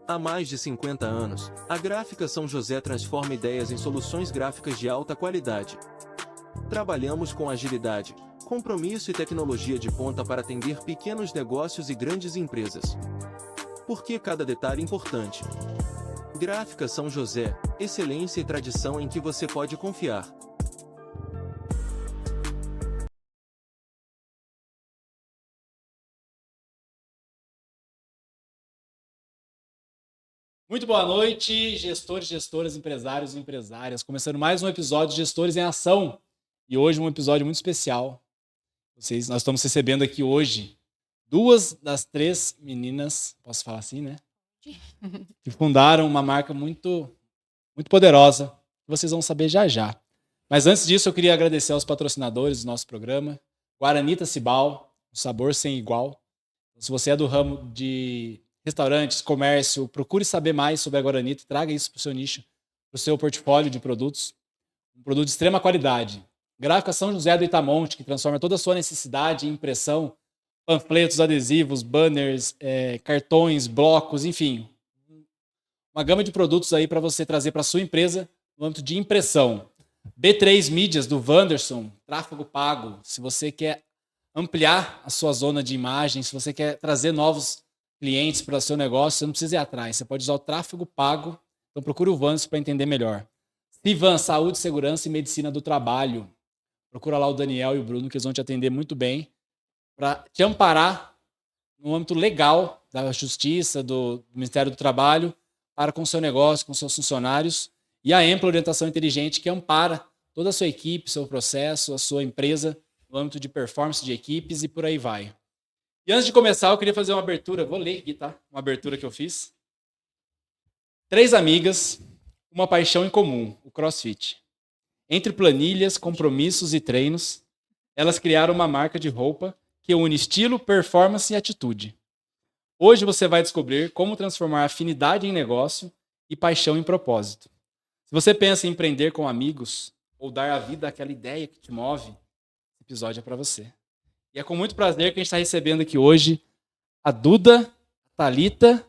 Há mais de 50 anos, a Gráfica São José transforma ideias em soluções gráficas de alta qualidade. Trabalhamos com agilidade, compromisso e tecnologia de ponta para atender pequenos negócios e grandes empresas. Porque cada detalhe é importante. Gráfica São José, excelência e tradição em que você pode confiar. Muito boa noite, gestores, gestoras, empresários e empresárias. Começando mais um episódio de Gestores em Ação. E hoje um episódio muito especial. Nós estamos recebendo aqui hoje 2 das 3 meninas, posso falar assim, né? Que fundaram uma marca muito poderosa, que vocês vão saber já já. Mas antes disso, eu queria agradecer aos patrocinadores do nosso programa. Guaranita Cibal, um sabor sem igual. Se você é do ramo de restaurantes, comércio, procure saber mais sobre a Guaranita e traga isso para o seu nicho, para o seu portfólio de produtos. Um produto de extrema qualidade. Gráfica São José do Itamonte, que transforma toda a sua necessidade em impressão, panfletos, adesivos, banners, cartões, blocos, enfim. Uma gama de produtos aí para você trazer para a sua empresa no âmbito de impressão. B3 Mídias, do Wanderson, tráfego pago. Se você quer ampliar a sua zona de imagem, se você quer trazer novos clientes para o seu negócio, você não precisa ir atrás. Você pode usar o tráfego pago. Então procure o Wanderson para entender melhor. Civan, Saúde, Segurança e Medicina do Trabalho. Procura lá o Daniel e o Bruno, que eles vão te atender muito bem para te amparar no âmbito legal da Justiça, do Ministério do Trabalho, para com o seu negócio, com seus funcionários. E a Ampla Orientação Inteligente, que ampara toda a sua equipe, seu processo, a sua empresa, no âmbito de performance de equipes e por aí vai. E antes de começar, eu queria fazer uma abertura. Vou ler aqui, tá? Uma abertura que eu fiz. 3 amigas, uma paixão em comum, o CrossFit. Entre planilhas, compromissos e treinos, elas criaram uma marca de roupa que une estilo, performance e atitude. Hoje você vai descobrir como transformar afinidade em negócio e paixão em propósito. Se você pensa em empreender com amigos ou dar a vida àquela ideia que te move, esse episódio é para você. E é com muito prazer que a gente está recebendo aqui hoje a Duda, a Thalita,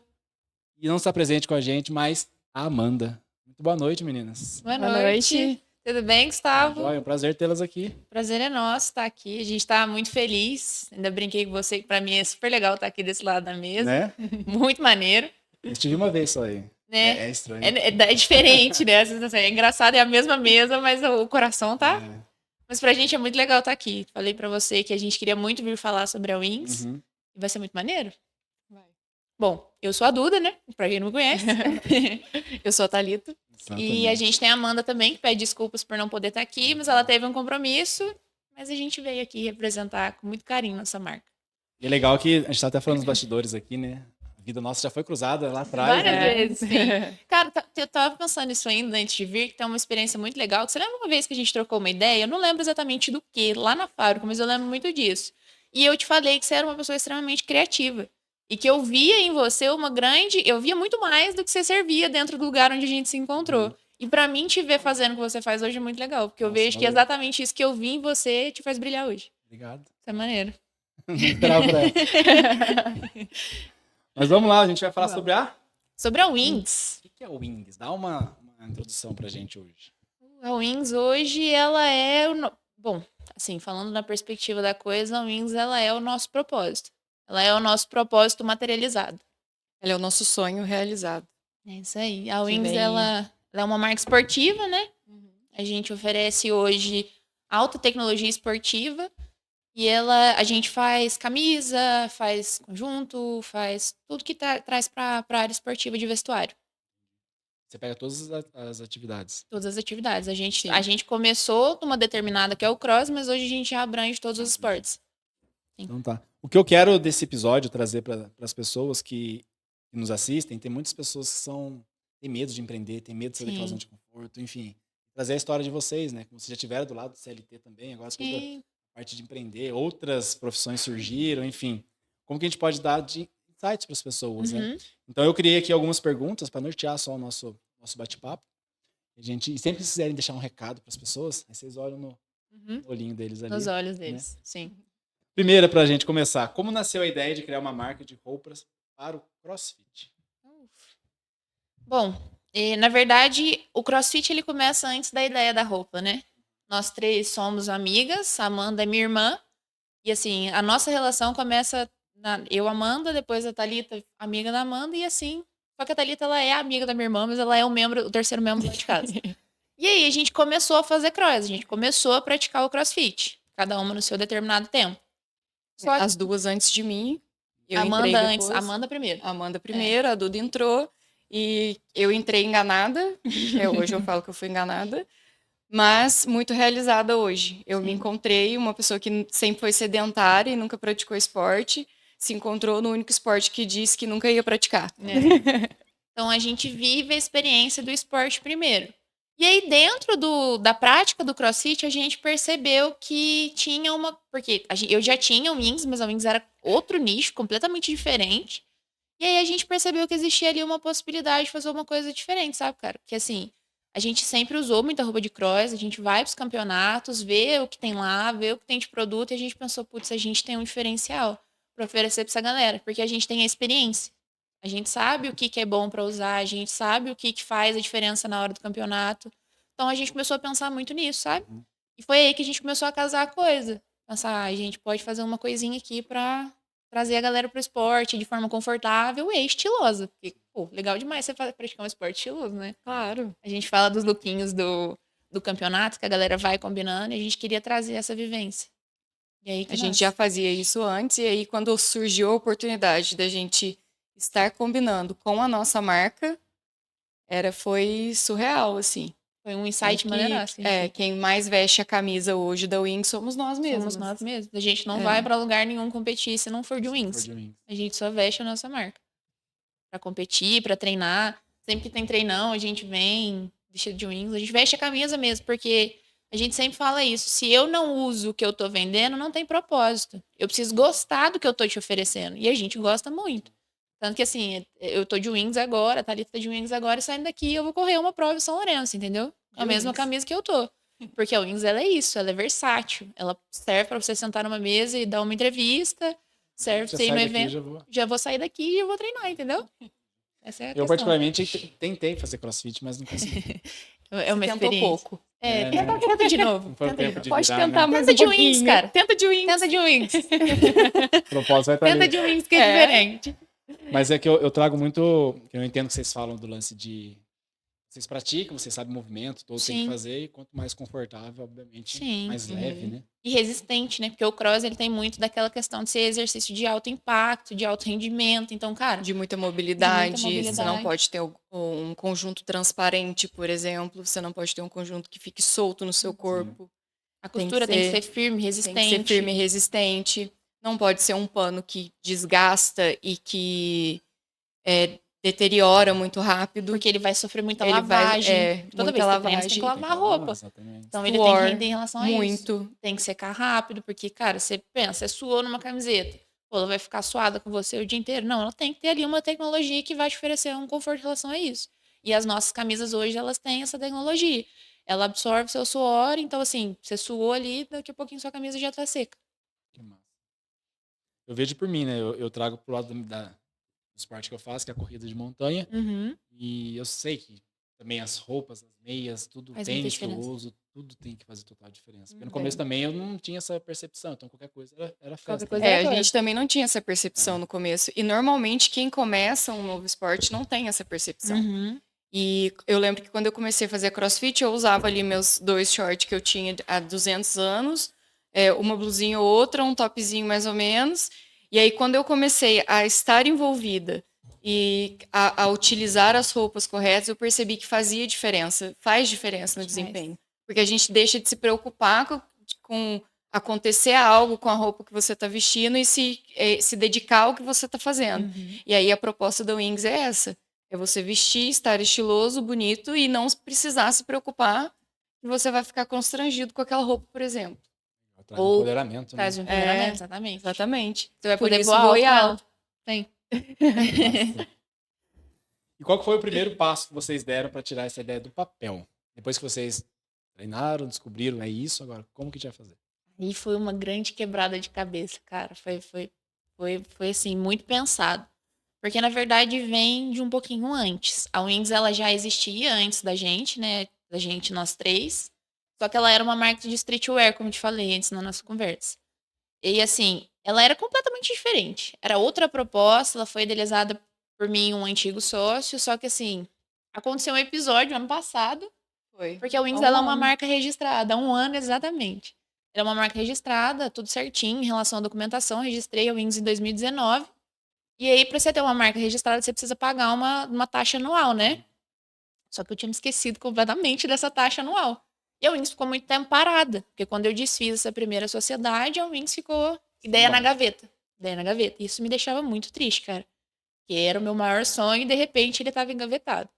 e não está presente com a gente, mas a Amanda. Muito boa noite, meninas. Boa noite. Tudo bem, Gustavo? É um prazer tê-las aqui. Prazer é nosso estar aqui. A gente está muito feliz. Ainda brinquei com você que para mim é super legal estar aqui desse lado da mesa. Né? Muito maneiro. Eu estive uma vez só aí. Né? É estranho. É diferente, né? É engraçado, é a mesma mesa, mas o coração tá. Mas pra gente é muito legal estar aqui. Falei pra você que a gente queria muito vir falar sobre a Wings. Uhum. E vai ser muito maneiro. Vai. Bom, eu sou a Duda, né? Pra quem não me conhece. Eu sou a Thalita. Exatamente. E a gente tem a Amanda também, que pede desculpas por não poder estar aqui, mas ela teve um compromisso. Mas a gente veio aqui representar com muito carinho nossa marca. E é legal que a gente tá até falando dos bastidores aqui, né? A vida nossa já foi cruzada lá atrás. Várias né? vezes, sim. Cara, eu tava pensando nisso ainda antes de vir, que tem uma experiência muito legal. Você lembra uma vez que a gente trocou uma ideia? Eu não lembro exatamente do que, lá na fábrica, mas eu lembro muito disso. E eu te falei que você era uma pessoa extremamente criativa. E que eu via em você eu via muito mais do que você servia dentro do lugar onde a gente se encontrou. E pra mim, te ver fazendo o que você faz hoje é muito legal, porque eu vejo que valeu. exatamente isso que eu vi em você te faz brilhar hoje. Obrigado. Isso é maneiro. Não esperava por essa. Mas vamos lá, a gente vai falar sobre a... Sobre a Wings. O que é o Wings? Dá uma introdução pra gente hoje. A Wings hoje, ela é... Bom, assim, falando na perspectiva da coisa, a Wings, ela é o nosso propósito. Ela é o nosso propósito materializado. Ela é o nosso sonho realizado. É isso aí. A Wings, ela é uma marca esportiva, né? A gente oferece hoje alta tecnologia esportiva. E a gente faz camisa, faz conjunto, faz tudo que traz para a área esportiva de vestuário. Você pega todas as atividades. Todas as atividades. A gente começou numa determinada que é o cross, mas hoje a gente já abrange todos os esportes. Sim. Então tá. O que eu quero desse episódio trazer para as pessoas que nos assistem, tem muitas pessoas que têm medo de empreender, têm medo de sair daquela zona de conforto, enfim. Trazer a história de vocês, né? Como vocês já tiveram do lado do CLT também, agora toda parte de empreender, outras profissões surgiram, enfim. Como que a gente pode dar de insights para as pessoas, né? Então eu criei aqui algumas perguntas para nortear só o nosso bate-papo. E sempre que quiserem deixar um recado para as pessoas, aí vocês olham no olhinho deles ali. Nos olhos deles, né? sim. Primeira, para a gente começar, como nasceu a ideia de criar uma marca de roupas para o CrossFit? Bom, na verdade, o CrossFit ele começa antes da ideia da roupa, né? Nós três somos amigas, a Amanda é minha irmã, e assim, a nossa relação começa eu, Amanda, depois a Thalita, amiga da Amanda, e assim. Só que a Thalita, ela é amiga da minha irmã, mas ela é o terceiro membro lá de casa. E aí a gente começou a fazer cross, a gente começou a praticar o CrossFit, cada uma no seu determinado tempo. Só que As duas antes de mim. Eu Amanda entrei antes, depois. Amanda primeiro. Amanda primeiro, a Duda entrou. E eu entrei enganada. Hoje eu falo que eu fui enganada. Mas muito realizada hoje. Eu me encontrei uma pessoa que sempre foi sedentária e nunca praticou esporte. Se encontrou no único esporte que disse que nunca ia praticar. Então a gente vive a experiência do esporte primeiro. E aí, dentro da prática do CrossFit, a gente percebeu que tinha uma. Porque eu já tinha o Wings, mas a Wings era outro nicho, completamente diferente. E aí a gente percebeu que existia ali uma possibilidade de fazer uma coisa diferente, sabe, cara? Porque assim, a gente sempre usou muita roupa de cross, a gente vai pros campeonatos, vê o que tem lá, vê o que tem de produto, e a gente pensou, putz, a gente tem um diferencial pra oferecer pra essa galera, porque a gente tem a experiência. A gente sabe o que que é bom pra usar, a gente sabe o que que faz a diferença na hora do campeonato. Então a gente começou a pensar muito nisso, sabe? E foi aí que a gente começou a casar a coisa. Pensar, a gente pode fazer uma coisinha aqui pra trazer a galera pro esporte de forma confortável e estilosa. Porque, pô, legal demais você praticar um esporte estiloso, né? Claro. A gente fala dos lookinhos do campeonato, que a galera vai combinando, e a gente queria trazer essa vivência. E aí que A gente nasce. já fazia isso antes, e aí quando surgiu a oportunidade da gente estar combinando com a nossa marca, foi surreal, assim. Foi um insight maneiraço. Quem mais veste a camisa hoje da Wings somos nós mesmos. Somos nós mesmos. A gente não vai pra lugar nenhum competir se não for de Wings. A gente só veste a nossa marca. Pra competir, pra treinar. Sempre que tem treinão, a gente vem vestido de Wings. A gente veste a camisa mesmo, porque a gente sempre fala isso. Se eu não uso o que eu tô vendendo, não tem propósito. Eu preciso gostar do que eu tô te oferecendo. E a gente gosta muito. Tanto que assim, eu tô de Wings agora, a Thalita tá de Wings agora, e saindo daqui eu vou correr uma prova em São Lourenço, entendeu? A mesma camisa que eu tô. Porque a Wings, ela é isso, ela é versátil. Ela serve pra você sentar numa mesa e dar uma entrevista, serve pra você ir no evento. Já vou sair daqui e eu vou treinar, entendeu? Essa é a Eu, questão. particularmente, tentei fazer crossfit, mas não consegui. É uma Tentou experiência. pouco. Tenta de novo. Não foi o Tenta de tempo novo. de Pode virar, tentar né? mais Tenta um de pouquinho. Wings, cara. Tenta de Wings. Tenta de Wings. O propósito vai estar Tenta ali. de Wings, que é diferente. Mas é que eu trago muito. Eu entendo que vocês falam do lance de. Vocês praticam, vocês sabem o movimento, todo tem que Sim. fazer, e quanto mais confortável, obviamente, Sim. mais leve, né? E resistente, né? Porque o cross, ele tem muito daquela questão de ser exercício de alto impacto, de alto rendimento. Então, cara, De muita mobilidade. Você não mobilidade. pode ter um conjunto transparente, por exemplo. Você não pode ter um conjunto que fique solto no seu corpo. a costura tem que ser firme, Tem resistente. que ser firme e resistente. Não pode ser um pano que desgasta e que deteriora muito rápido. Porque ele vai sofrer muita Ele vai- lavagem. Toda muita vez que você treina, você tem lavagem. que lavar a roupa. Exatamente. Então, ele tem Suor, que render em relação a isso. muito. Tem que secar rápido, porque, cara, você pensa, você suou numa camiseta. Pô, ela vai ficar suada com você o dia inteiro. Não, ela tem que ter ali uma tecnologia que vai te oferecer um conforto em relação a isso. E as nossas camisas hoje, elas têm essa tecnologia. Ela absorve seu suor, então, assim, você suou ali, daqui a pouquinho sua camisa já tá seca. Que massa. Eu vejo por mim, né? Eu trago pro lado do esporte que eu faço, que é a corrida de montanha. E eu sei que também as roupas, as meias, tudo, Faz muita tênis que eu diferença. uso, tudo tem que fazer total diferença. Porque no começo também eu não tinha essa percepção, então qualquer coisa era festa. coisa né? era A gente também não tinha essa percepção no começo. E normalmente quem começa um novo esporte não tem essa percepção. E eu lembro que quando eu comecei a fazer crossfit, eu usava ali meus 2 shorts que eu tinha há 200 anos, uma blusinha ou outra, um topzinho mais ou menos. E aí, quando eu comecei a estar envolvida e a utilizar as roupas corretas, eu percebi que faz diferença no desempenho. Porque a gente deixa de se preocupar com acontecer algo com a roupa que você está vestindo e se dedicar ao que você está fazendo. E aí, a proposta da Wings é essa. É você vestir, estar estiloso, bonito e não precisar se preocupar que você vai ficar constrangido com aquela roupa, por exemplo. Traz um empoderamento, né? Traz um empoderamento, exatamente. Exatamente. Você vai Por poder isso, voar alto voe com ela. alto. Tem. E qual que foi o primeiro passo que vocês deram para tirar essa ideia do papel? Depois que vocês treinaram, descobriram, é isso, agora como que a gente vai fazer? E foi uma grande quebrada de cabeça, cara. Foi assim, muito pensado. Porque, na verdade, vem de um pouquinho antes. A Wings, ela já existia antes da gente, né? Da gente, nós três. Só que ela era uma marca de streetwear, como eu te falei antes na nossa conversa. E, assim, ela era completamente diferente. Era outra proposta, ela foi idealizada por mim, um antigo sócio. Só que, assim, aconteceu um episódio ano passado, Foi. porque a Wings, Há um ela é uma ano. marca registrada. Há um ano, exatamente. Ela é uma marca registrada, tudo certinho, em relação à documentação. Registrei a Wings em 2019. E aí, pra você ter uma marca registrada, você precisa pagar uma taxa anual, né? Só que eu tinha me esquecido completamente dessa taxa anual. E a Wings ficou muito tempo parada. Porque quando eu desfiz essa primeira sociedade, a Wings ficou ideia na gaveta. Ideia na gaveta. Isso me deixava muito triste, cara. Que era o meu maior sonho e, de repente, ele tava engavetado.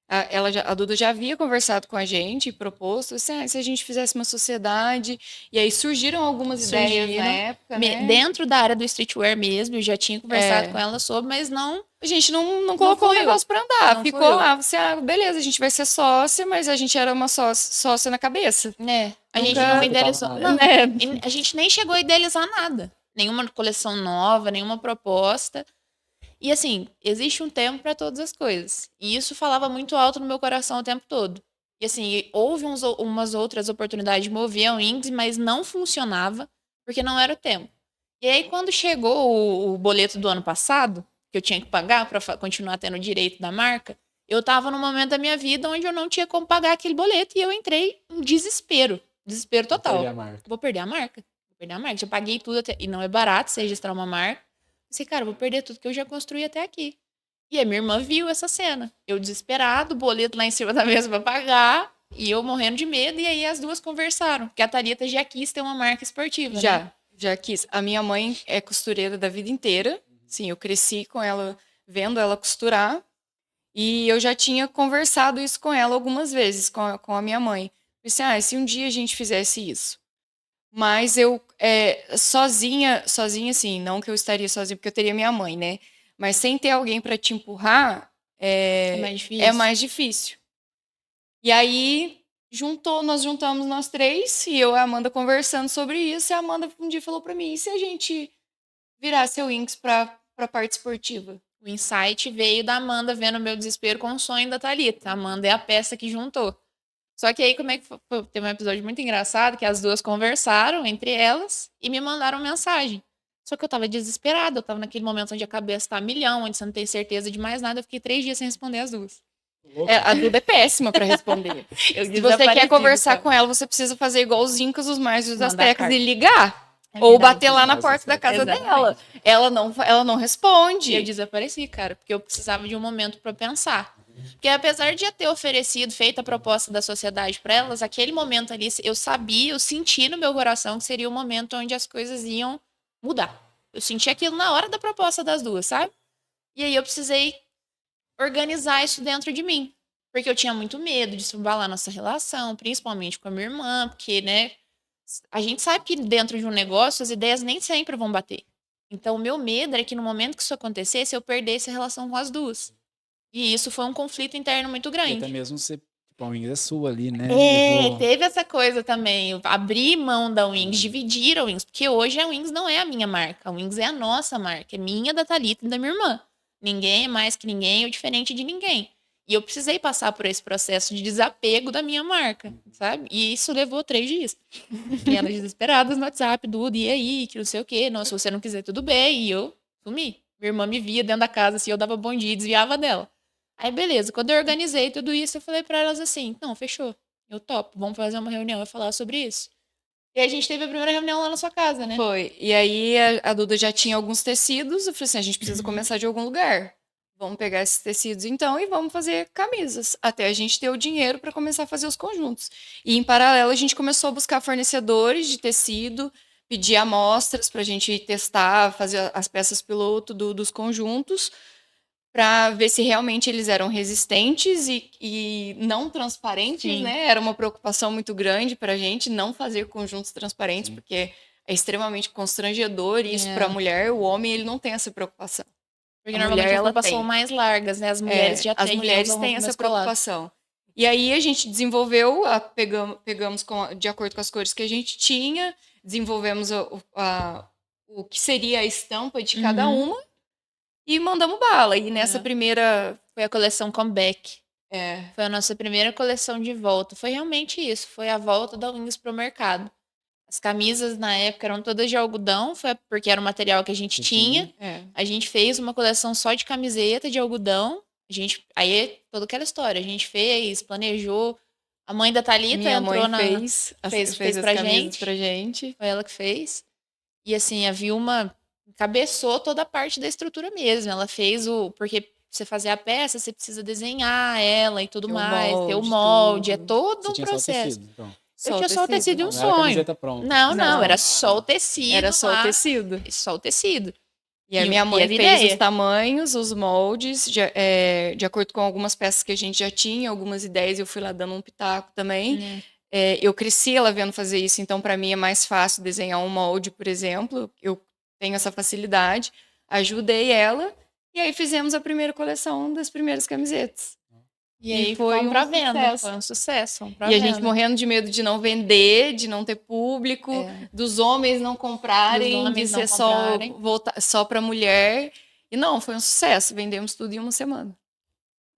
A Duda já havia conversado com a gente e proposto assim, se a gente fizesse uma sociedade. E aí surgiram algumas ideias na época, né? Dentro da área do streetwear mesmo, eu já tinha conversado com ela sobre, mas não... A gente não colocou o fluiu. negócio pra andar. Não Ficou fluiu. lá, você, beleza, a gente vai ser sócia, mas a gente era uma sócia na cabeça. A gente Nunca não idealizou. falava Não, nada. e a gente nem chegou a idealizar nada. Nenhuma coleção nova, nenhuma proposta. E assim, existe um tempo para todas as coisas. E isso falava muito alto no meu coração o tempo todo. E assim, houve umas outras oportunidades de mover a Wings, mas não funcionava, porque não era o tempo. E aí, quando chegou o boleto do ano passado, que eu tinha que pagar para continuar tendo o direito da marca, eu tava num momento da minha vida onde eu não tinha como pagar aquele boleto e eu entrei em desespero. Desespero total. Perder a marca. Vou perder a marca. Vou perder a marca. Já paguei tudo e não é barato você registrar uma marca. Pensei, cara, vou perder tudo que eu já construí até aqui. E a minha irmã viu essa cena. Eu desesperado, o boleto lá em cima da mesa pra pagar, e eu morrendo de medo, e aí as duas conversaram. Porque a Thalita já quis ter uma marca esportiva, né? Já quis. A minha mãe é costureira da vida inteira. Sim, eu cresci com ela, vendo ela costurar. E eu já tinha conversado isso com ela algumas vezes, com a minha mãe. Pensei, se um dia a gente fizesse isso. Mas eu, sozinha, assim, não que eu estaria sozinha, porque eu teria minha mãe, né? Mas sem ter alguém para te empurrar, É mais difícil. é mais difícil. E aí, nós juntamos nós três, e eu e a Amanda conversando sobre isso, e a Amanda um dia falou para mim, e se a gente virasse o Wings para parte esportiva? O insight veio da Amanda vendo o meu desespero com o sonho da Thalita. A Amanda é a peça que juntou. Só que aí, como é que foi? Teve um episódio muito engraçado que as duas conversaram entre elas e me mandaram mensagem. Só que eu tava desesperada, eu tava naquele momento onde a cabeça tá a milhão, onde você não tem certeza de mais nada. Eu fiquei 3 dias sem responder as duas. A Duda é péssima para responder. Se você quer conversar com ela, você precisa fazer igual os incas, os mais e os astecas e ligar. Ou bater lá na porta da casa dela. Ela não responde. E eu desapareci, cara, porque eu precisava de um momento pra pensar. Porque apesar de eu ter oferecido, feito a proposta da sociedade para elas, aquele momento ali, eu sabia, eu senti no meu coração que seria o momento onde as coisas iam mudar. Eu senti aquilo na hora da proposta das duas, sabe? E aí eu precisei organizar isso dentro de mim. Porque eu tinha muito medo de abalar nossa relação, principalmente com a minha irmã, porque, né, a gente sabe que dentro de um negócio as ideias nem sempre vão bater. Então o meu medo era que no momento que isso acontecesse, eu perdesse a relação com as duas. E isso foi um conflito interno muito E grande. até mesmo você, tipo, a Wings é sua ali, né? Teve essa coisa também. Eu abri mão da Wings, dividir a Wings, porque hoje a Wings não é a minha marca. A Wings é a nossa marca, é minha, da Thalita e da minha irmã. Ninguém é mais que ninguém ou diferente de ninguém. E eu precisei passar por esse processo de desapego da minha marca, sabe? E isso levou 3 dias. E elas desesperadas no WhatsApp, Duda, e aí, que não sei o quê. Não, se você não quiser, tudo bem. E eu sumi. Minha irmã me via dentro da casa, assim, eu dava bom dia e desviava dela. Aí, beleza. Quando eu organizei tudo isso, eu falei pra elas assim, não, fechou. Eu topo. Vamos fazer uma reunião e falar sobre isso. E a gente teve a primeira reunião lá na sua casa, né? Foi. E aí a Duda já tinha alguns tecidos. Eu falei assim, a gente precisa começar de algum lugar. Vamos pegar esses tecidos então e vamos fazer camisas. Até a gente ter o dinheiro para começar a fazer os conjuntos. E em paralelo a gente começou a buscar fornecedores de tecido, pedir amostras para a gente testar, fazer as peças piloto dos conjuntos, para ver se realmente eles eram resistentes e não transparentes, Sim. né? Era uma preocupação muito grande para a gente não fazer conjuntos transparentes, porque é extremamente constrangedor isso para a mulher. O homem, ele não tem essa preocupação. Porque A normalmente mulher, as ela roupas são tem. mais largas, né? As mulheres já têm. As mulheres têm essa preocupação. E aí a gente desenvolveu, pegamos de acordo com as cores que a gente tinha, desenvolvemos o que seria a estampa de cada uma. e mandamos bala. E nessa primeira... Foi a coleção Comeback. É, Foi a nossa primeira coleção de volta. Foi realmente isso. Foi a volta da Wings pro mercado. As camisas na época eram todas de algodão, foi porque era o material que a gente tinha. A gente fez uma coleção só de camiseta de algodão. Aí é toda aquela história. A gente fez, planejou. A mãe da Thalita minha entrou mãe fez fez pra as camisas gente. pra gente. Foi ela que fez. E assim, a Vilma encabeçou toda a parte da estrutura mesmo. Ela fez porque você fazer a peça, você precisa desenhar ela e tudo mais, ter o molde, é todo Você um tinha só o processo. tecido, então. Eu tinha só o tecido e um Não era a sonho. camiseta pronta. Não, era só o tecido. Era só lá, o tecido. Só o tecido. E a minha mãe a fez ideia. os tamanhos, os moldes, de acordo com algumas peças que a gente já tinha, algumas ideias, eu fui lá dando um pitaco também. Eu cresci ela vendo fazer isso, então para mim é mais fácil desenhar um molde, por exemplo. Eu tenho essa facilidade. Ajudei ela, e aí fizemos a primeira coleção das primeiras camisetas. E aí foi fomos pra venda. sucesso. Foi um sucesso. E a gente morrendo de medo de não vender, de não ter público, dos homens não comprarem, de ser só para mulher. E não, foi um sucesso. Vendemos tudo em uma semana.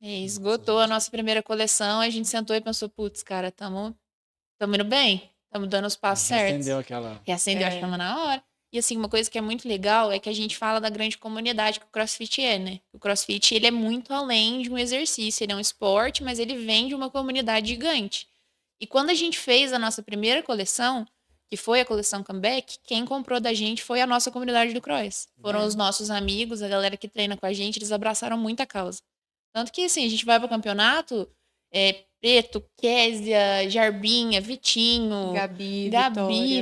E esgotou a nossa primeira coleção. A gente sentou e pensou, putz, cara, tamo indo bem. Estamos dando os passos certos. Reacendeu a chama na hora. E assim, uma coisa que é muito legal é que a gente fala da grande comunidade que o CrossFit é, né? O CrossFit, ele é muito além de um exercício, ele é um esporte, mas ele vem de uma comunidade gigante. E quando a gente fez a nossa primeira coleção, que foi a coleção Comeback, quem comprou da gente foi a nossa comunidade do Cross. Foram os nossos amigos, a galera que treina com a gente, eles abraçaram muito a causa. Tanto que, assim, a gente vai para o campeonato, Preto, Késia, Jarbinha, Vitinho, Gabi,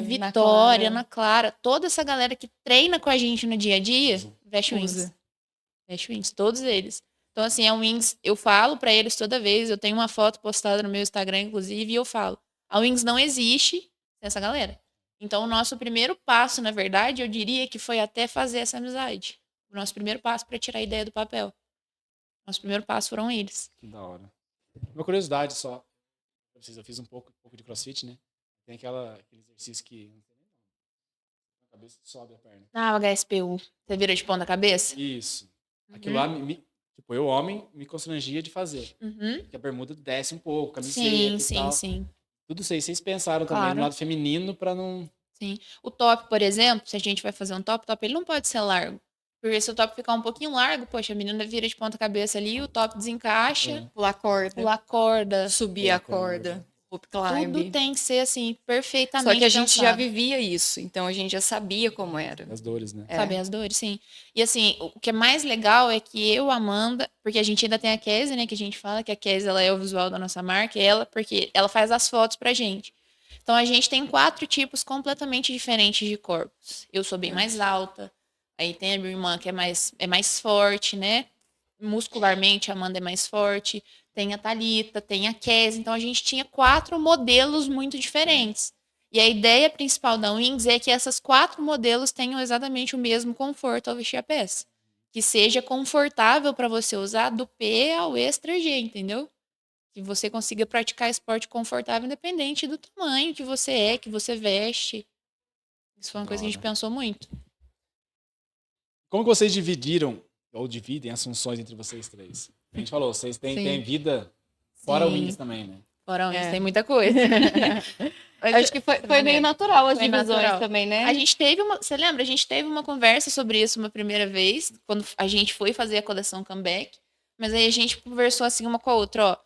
Vitória, Ana Clara, toda essa galera que treina com a gente no dia a dia, veste Wings. Veste Wings, todos eles. Então, assim, a Wings, eu falo pra eles toda vez, eu tenho uma foto postada no meu Instagram, inclusive, e eu falo, a Wings não existe sem essa galera. Então, o nosso primeiro passo, na verdade, eu diria que foi até fazer essa amizade. O nosso primeiro passo para tirar a ideia do papel. Nosso primeiro passo foram eles. Que da hora. Uma curiosidade só. Eu fiz um pouco de crossfit, né? Tem aquele exercício que a cabeça sobe a perna. Ah, o HSPU. Você vira de ponta cabeça? Isso. Aquilo lá, tipo, eu, homem, me constrangia de fazer. Porque a bermuda desce um pouco, camiseta e tal. Sim. Tudo isso aí vocês pensaram também no lado feminino pra não... Sim. O top, por exemplo, se a gente vai fazer um top, ele não pode ser largo. Porque se o top ficar um pouquinho largo, poxa, a menina vira de ponta cabeça ali, o top desencaixa. Pular corda. Subir a corda. Rope climb. Tudo tem que ser, assim, perfeitamente Só que a gente pensado. já vivia isso, então a gente já sabia como era. As dores, né? Saber as dores, sim. E assim, o que é mais legal é que eu, Amanda, porque a gente ainda tem a Kézia, né, que a gente fala que a Kézia, ela é o visual da nossa marca, porque ela faz as fotos pra gente. Então a gente tem 4 tipos completamente diferentes de corpos. Eu sou bem mais alta, aí tem a minha irmã que é mais forte, né? Muscularmente a Amanda é mais forte, tem a Thalita, tem a Kézia, então a gente tinha 4 modelos muito diferentes. E a ideia principal da Wings é que essas 4 modelos tenham exatamente o mesmo conforto ao vestir a peça. Que seja confortável para você usar do P ao extra G, entendeu? Que você consiga praticar esporte confortável independente do tamanho que você veste. Isso foi uma coisa que a gente pensou muito. Como que vocês dividem as funções entre vocês 3? A gente falou, vocês têm vida fora o Wings também, né? Fora o Wings tem muita coisa. Acho que foi meio natural as divisões também, né? A gente teve você lembra? A gente teve uma conversa sobre isso uma primeira vez, quando a gente foi fazer a coleção Comeback, mas aí a gente conversou assim uma com a outra, ó,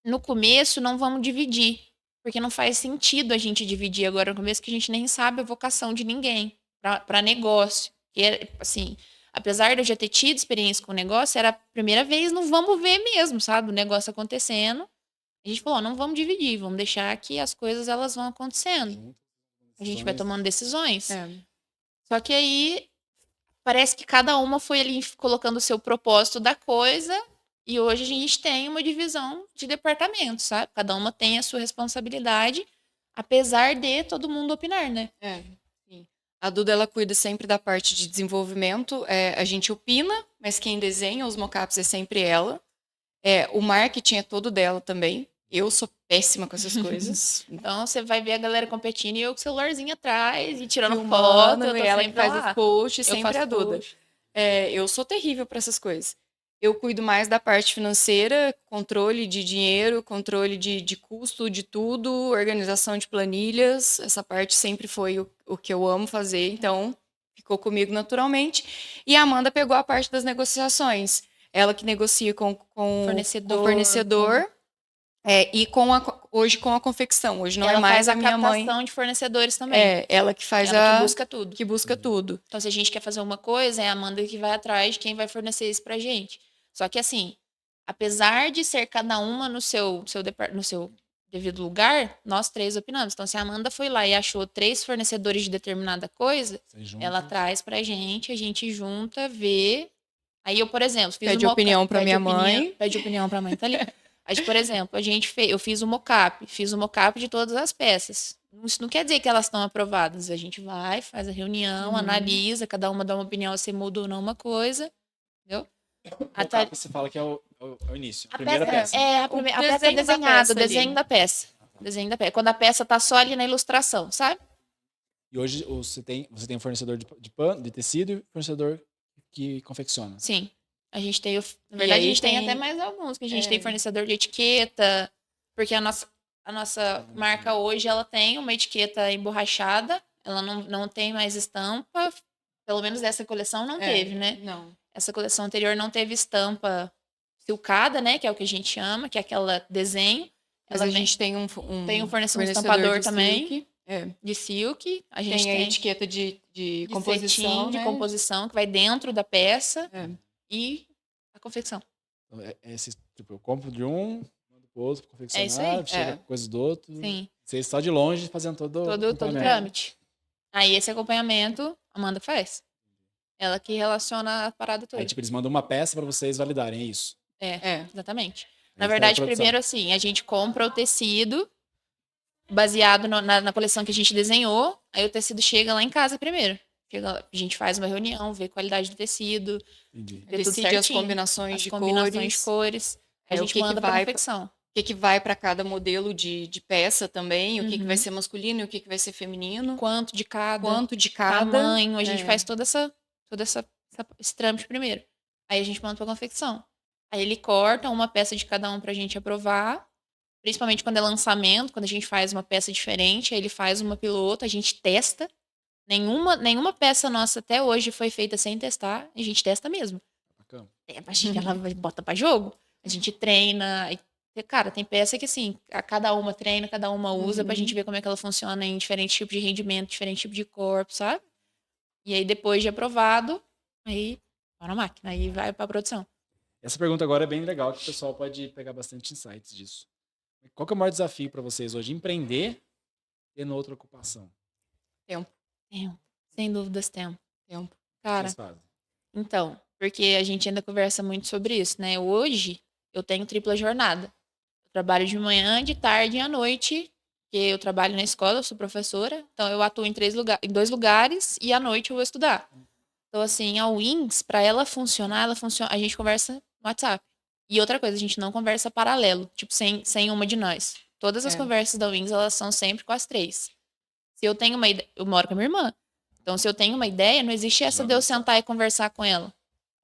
no começo não vamos dividir, porque não faz sentido a gente dividir agora no começo, que a gente nem sabe a vocação de ninguém para negócio. Que assim, apesar de eu já ter tido experiência com o negócio, era a primeira vez, não vamos ver mesmo, sabe? O negócio acontecendo. A gente falou, não vamos dividir, vamos deixar que as coisas elas vão acontecendo. A gente vai tomando decisões. Só que aí parece que cada uma foi ali colocando o seu propósito da coisa e hoje a gente tem uma divisão de departamentos, sabe? Cada uma tem a sua responsabilidade, apesar de todo mundo opinar, né? Sim. A Duda, ela cuida sempre da parte de desenvolvimento. A gente opina, mas quem desenha os mockups é sempre ela. O marketing é todo dela também. Eu sou péssima com essas coisas. Então, você vai ver a galera competindo e eu com o celularzinho atrás e tirando foto. E ela que faz os posts, sempre a Duda. Eu sou terrível para essas coisas. Eu cuido mais da parte financeira, controle de dinheiro, controle de custo de tudo, organização de planilhas. Essa parte sempre foi o que eu amo fazer, então ficou comigo naturalmente. E a Amanda pegou a parte das negociações. Ela que negocia com o fornecedor e hoje com a confecção. Hoje não ela é mais faz a minha mãe. captação de fornecedores também. Ela que faz ela que busca tudo. Que busca tudo. Então, se a gente quer fazer uma coisa, é a Amanda que vai atrás de quem vai fornecer isso pra gente. Só que, assim, apesar de ser cada uma no seu devido lugar, nós três opinamos. Então, se a Amanda foi lá e achou 3 fornecedores de determinada coisa, ela traz pra gente, a gente junta, vê. Aí eu, por exemplo, fiz Pede opinião pra minha mãe. Pede opinião pra mãe, tá ali. Aí, por exemplo, eu fiz o mockup de todas as peças. Isso não quer dizer que elas estão aprovadas. A gente vai, faz a reunião, analisa, cada uma dá uma opinião se muda ou não uma coisa. Entendeu? Você fala que é o início, a primeira peça. A peça desenhada, o desenho da peça. Desenho da peça. Quando a peça tá só ali na ilustração, sabe? E hoje você tem um fornecedor de pano, de tecido e fornecedor que confecciona. Sim. A gente tem, na verdade, a gente tem até mais alguns, que a gente tem fornecedor de etiqueta, porque a nossa marca hoje, ela tem uma etiqueta emborrachada, ela não tem mais estampa, pelo menos dessa coleção não teve, né? Não. Essa coleção anterior não teve estampa silcada, né, que é o que a gente chama, que é aquela desenho. Mas a gente tem um fornecedor estampador também, silk, de silk. A gente tem a etiqueta de composição, de composição, que vai dentro da peça. E a confecção. Tipo, eu compro de um, mando pro outro, confeccionar, isso aí. chega coisa do outro. Sim. Vocês só de longe fazendo todo o trâmite. Aí esse acompanhamento, a Amanda faz. Ela que relaciona a parada toda. Aí, tipo, eles mandam uma peça pra vocês validarem, é isso? Exatamente. Na verdade, primeiro, assim, a gente compra o tecido baseado na coleção que a gente desenhou, aí o tecido chega lá em casa primeiro. A gente faz uma reunião, vê a qualidade do tecido, decide as combinações de cores. A gente manda para confecção. O que vai para cada modelo de peça também, o que vai ser masculino e o que vai ser feminino. Quanto de cada. Tamanho. A gente faz todo esse trâmite primeiro. Aí a gente manda para confecção. Aí ele corta uma peça de cada um pra gente aprovar. Principalmente quando é lançamento, quando a gente faz uma peça diferente, aí ele faz uma piloto, a gente testa. Nenhuma peça nossa até hoje foi feita sem testar. A gente testa mesmo. Ela bota pra jogo. A gente treina. Cara, tem peça que assim, cada uma treina, cada uma usa pra gente ver como é que ela funciona em diferente tipo de rendimento, diferente tipo de corpo, sabe? E aí depois de aprovado, aí vai na máquina, aí vai pra produção. Essa pergunta agora é bem legal, que o pessoal pode pegar bastante insights disso. Qual que é o maior desafio para vocês hoje? Empreender e na outra ocupação? Tempo. Sem dúvidas, tempo. Cara, então, porque a gente ainda conversa muito sobre isso, né? Hoje, eu tenho tripla jornada. Eu trabalho de manhã, de tarde e à noite, porque eu trabalho na escola, eu sou professora, então eu atuo em 2 lugares e à noite eu vou estudar. Então, assim, a Wings, para ela funcionar, a gente conversa no WhatsApp. E outra coisa, a gente não conversa paralelo, tipo, sem uma de nós. Todas as conversas da Wings, elas são sempre com as 3. Se eu tenho uma ideia, eu moro com a minha irmã. Então, se eu tenho uma ideia, não existe essa de eu sentar e conversar com ela.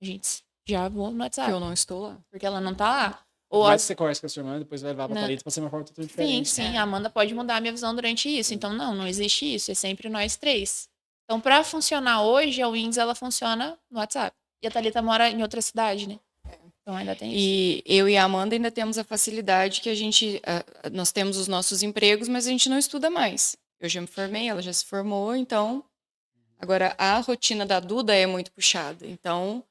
Gente, já vou no WhatsApp. Eu não estou lá. Porque ela não tá lá. Mas você conversa com a sua irmã, depois vai levar pra Thalita pra ser uma forma totalmente diferente. Sim, a Amanda pode mudar a minha visão durante isso. Então, não existe isso. É sempre nós 3. Então, pra funcionar hoje, a Wings, ela funciona no WhatsApp. E a Thalita mora em outra cidade, né? Então, ainda tem isso. E eu e a Amanda ainda temos a facilidade que nós temos os nossos empregos, mas a gente não estuda mais. Eu já me formei, ela já se formou, então... Agora, a rotina da Duda é muito puxada. Então,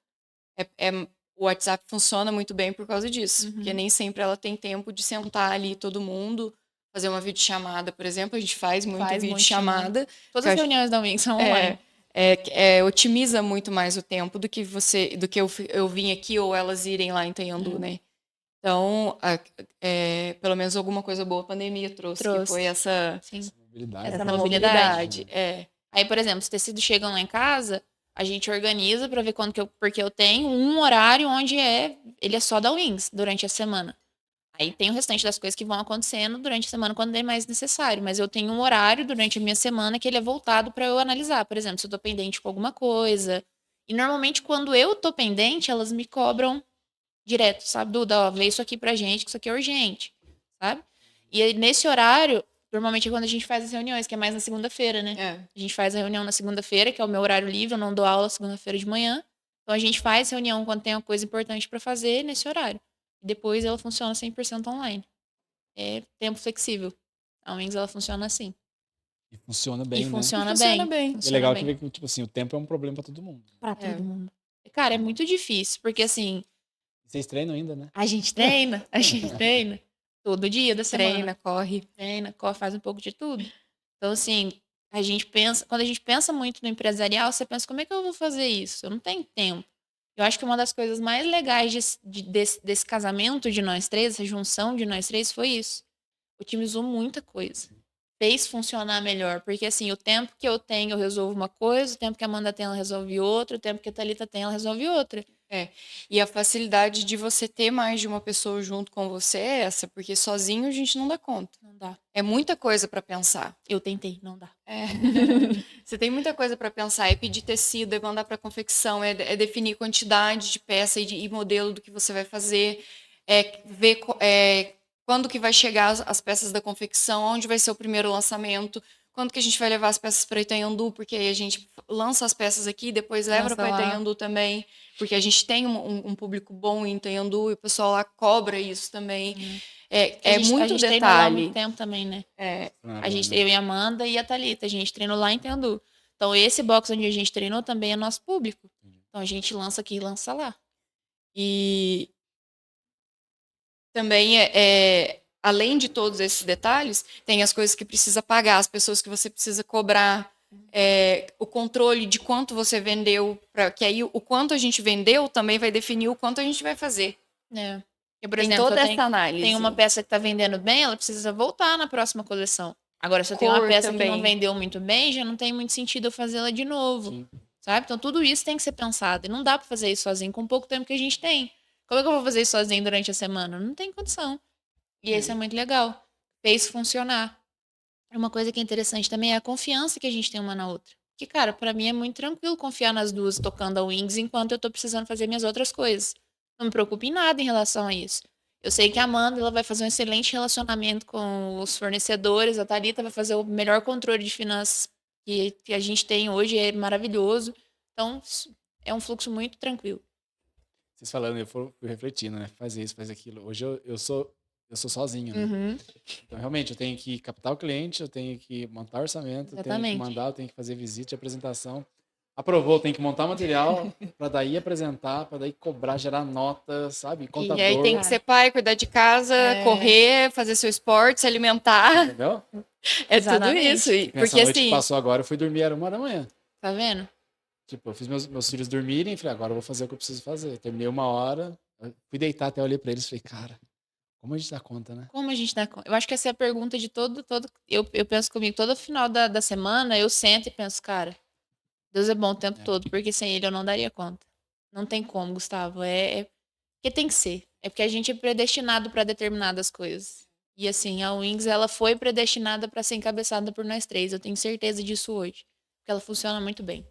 o WhatsApp funciona muito bem por causa disso. Porque nem sempre ela tem tempo de sentar ali todo mundo, fazer uma videochamada, por exemplo. A gente faz muita videochamada. Todas as reuniões da Wings são online. Otimiza muito mais o tempo do que eu vim aqui ou elas irem lá em Itanhandu, né? Então, pelo menos alguma coisa boa a pandemia trouxe. Que foi essa mobilidade. Aí, por exemplo, os tecidos chegam lá em casa, a gente organiza pra ver porque eu tenho um horário onde ele é só da Wings durante a semana. Aí tem o restante das coisas que vão acontecendo durante a semana quando é mais necessário. Mas eu tenho um horário durante a minha semana que ele é voltado pra eu analisar. Por exemplo, se eu tô pendente com alguma coisa. E normalmente, quando eu tô pendente, elas me cobram direto, sabe? Duda, ó, vê isso aqui pra gente, que isso aqui é urgente, sabe? E aí, nesse horário, normalmente é quando a gente faz as reuniões, que é mais na segunda-feira, né? É. A gente faz a reunião na segunda-feira, que é o meu horário livre, eu não dou aula segunda-feira de manhã. Então a gente faz reunião quando tem uma coisa importante pra fazer nesse horário. E depois ela funciona 100% online. É tempo flexível. A Wings ela funciona assim. E funciona E bem, né? funciona Funciona bem. bem. É Funciona legal bem. que vê que, tipo assim, o tempo é um problema pra todo mundo. Pra todo É. mundo. Cara, é muito difícil, porque assim, Vocês treinam ainda, né? a gente treina todo dia da semana. Treina, corre. Treina, corre, faz um pouco de tudo. Então, assim, a gente pensa, quando a gente pensa muito no empresarial, você pensa, como é que eu vou fazer isso? Eu não tenho tempo. Eu acho que uma das coisas mais legais desse casamento de nós três, essa junção de nós três, foi isso. Otimizou muita coisa. Fez funcionar melhor. Porque, assim, o tempo que eu tenho, eu resolvo uma coisa, o tempo que a Amanda tem, ela resolve outra, o tempo que a Thalita tem, ela resolve outra. E a facilidade de você ter mais de uma pessoa junto com você é essa, porque sozinho a gente não dá conta. Não dá. É muita coisa para pensar. Eu tentei, não dá. É. Você tem muita coisa para pensar. É pedir tecido, é mandar para confecção, é definir quantidade de peça e modelo do que você vai fazer, é ver quando que vai chegar as peças da confecção, onde vai ser o primeiro lançamento, quando que a gente vai levar as peças para Itanhandu, porque aí a gente lança as peças aqui, depois leva Lança para lá. Itanhandu também, porque a gente tem um público bom em Itanhandu e o pessoal lá cobra isso também. É A muito gente treinou lá há muito detalhe. tempo também, né? Ah, Eu e a Amanda e a Thalita, a gente treinou lá em Tendu. Então, esse box onde a gente treinou também é nosso público. Então, a gente lança aqui e lança lá. E também além de todos esses detalhes, tem as coisas que precisa pagar, as pessoas que você precisa cobrar, o controle de quanto você vendeu, que aí o quanto a gente vendeu também vai definir o quanto a gente vai fazer. É. Porque, por Tem exemplo, toda eu essa análise. tenho uma peça que está vendendo bem, ela precisa voltar na próxima coleção. Agora, se eu tenho uma Cor peça que não também. vendeu muito bem, já não tem muito sentido eu fazê-la de novo. Sim. Sabe? Então, tudo isso tem que ser pensado. E não dá para fazer isso sozinho com o pouco tempo que a gente tem. Como é que eu vou fazer isso sozinho durante a semana? Não tem condição. E isso é muito legal. Fez funcionar. Uma coisa que é interessante também é a confiança que a gente tem uma na outra. Que, cara, pra mim é muito tranquilo confiar nas duas tocando a Wings enquanto eu tô precisando fazer minhas outras coisas. Não me preocupo em nada em relação a isso. Eu sei que a Amanda ela vai fazer um excelente relacionamento com os fornecedores, a Thalita vai fazer o melhor controle de finanças que a gente tem hoje, é maravilhoso. Então, é um fluxo muito tranquilo. Vocês falando, eu fui refletindo, né? Faz isso, faz aquilo. Hoje eu sou sozinho, né? Uhum. Então, realmente, eu tenho que captar o cliente, eu tenho que montar orçamento, eu tenho que Exatamente. mandar, eu tenho que fazer visita e apresentação. Aprovou, eu tenho que montar material para daí apresentar, para daí cobrar, gerar nota, sabe? Contador. E aí tem que ser pai, cuidar de casa, correr, fazer seu esporte, se alimentar. Entendeu? É tudo Exatamente. isso. Essa Porque noite que assim, passou agora, eu fui dormir, era 1h da manhã. Tá vendo? Tipo, eu fiz meus filhos dormirem, falei, agora eu vou fazer o que eu preciso fazer. Terminei 1h, eu fui deitar, até olhei para eles e falei, cara, como a gente dá conta, né? Como a gente dá conta? Eu acho que essa é a pergunta de todo. Eu penso comigo, todo final da semana, eu sento e penso, cara, Deus é bom o tempo todo, porque sem ele eu não daria conta. Não tem como, Gustavo. Porque tem que ser. É porque a gente é predestinado para determinadas coisas. E assim, a Wings, ela foi predestinada para ser encabeçada por nós três. Eu tenho certeza disso hoje. Porque ela funciona muito bem.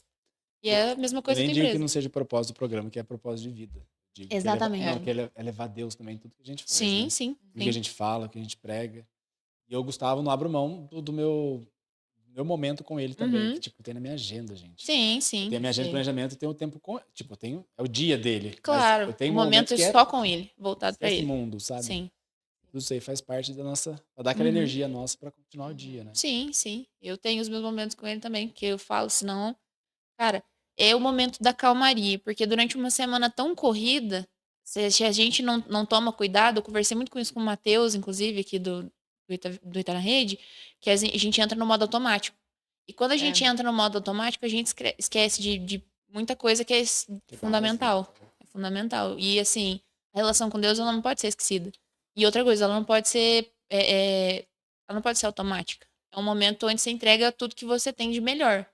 E é a mesma Eu coisa nem da digo que empresa. não seja propósito do programa, que é propósito de vida. Digo Exatamente. Que é levar Deus também em tudo que a gente faz, Sim, né? sim. Tudo que a gente fala, o que a gente prega. E eu, Gustavo, não abro mão do meu momento com ele também, que tipo, tem na minha agenda, gente. Sim, sim. Tem a minha agenda de Sim. planejamento e tem o tempo com... Tipo, é o dia dele. Mas Claro, eu tenho o momento momentos que só com ele, voltado para esse ele. mundo, sabe? Sim. Tudo isso aí faz parte da nossa... Pra dar aquela energia nossa pra continuar o dia, né? Sim, sim. Eu tenho os meus momentos com ele também, que eu falo, senão, cara, é o momento da calmaria, porque durante uma semana tão corrida, se a gente não toma cuidado, eu conversei muito com isso com o Matheus, inclusive, aqui do Ita na Rede, que a gente entra no modo automático. E quando a gente entra no modo automático, a gente esquece de muita coisa que é fundamental. É fundamental. E, assim, a relação com Deus, ela não pode ser esquecida. E outra coisa, ela não pode ser ela não pode ser automática. É um momento onde você entrega tudo que você tem de melhor.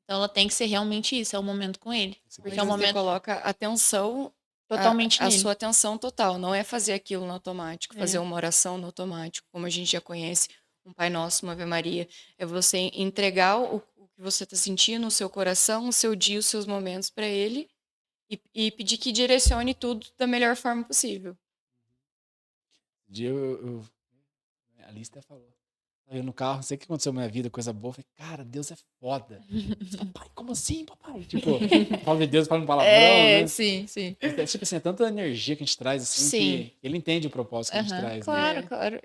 Então ela tem que ser realmente isso, é o momento com ele. Porque é um você momento coloca atenção, totalmente a nele. sua atenção total. Não é fazer aquilo no automático, É. fazer uma oração no automático, como a gente já conhece, um Pai Nosso, uma Ave Maria. É você entregar o que você está sentindo, o seu coração, o seu dia, os seus momentos para Ele e pedir que direcione tudo da melhor forma possível. Um dia a Alice até falou. Eu no carro, não sei o que aconteceu na minha vida, coisa boa. Eu falei, cara, Deus é foda. Papai, como assim, papai? Tipo, fala de Deus, fala um palavrão, né? Sim. Tipo assim, é tanta energia que a gente traz, assim, Sim. que ele entende o propósito que a gente Aham, traz, né? claro, claro.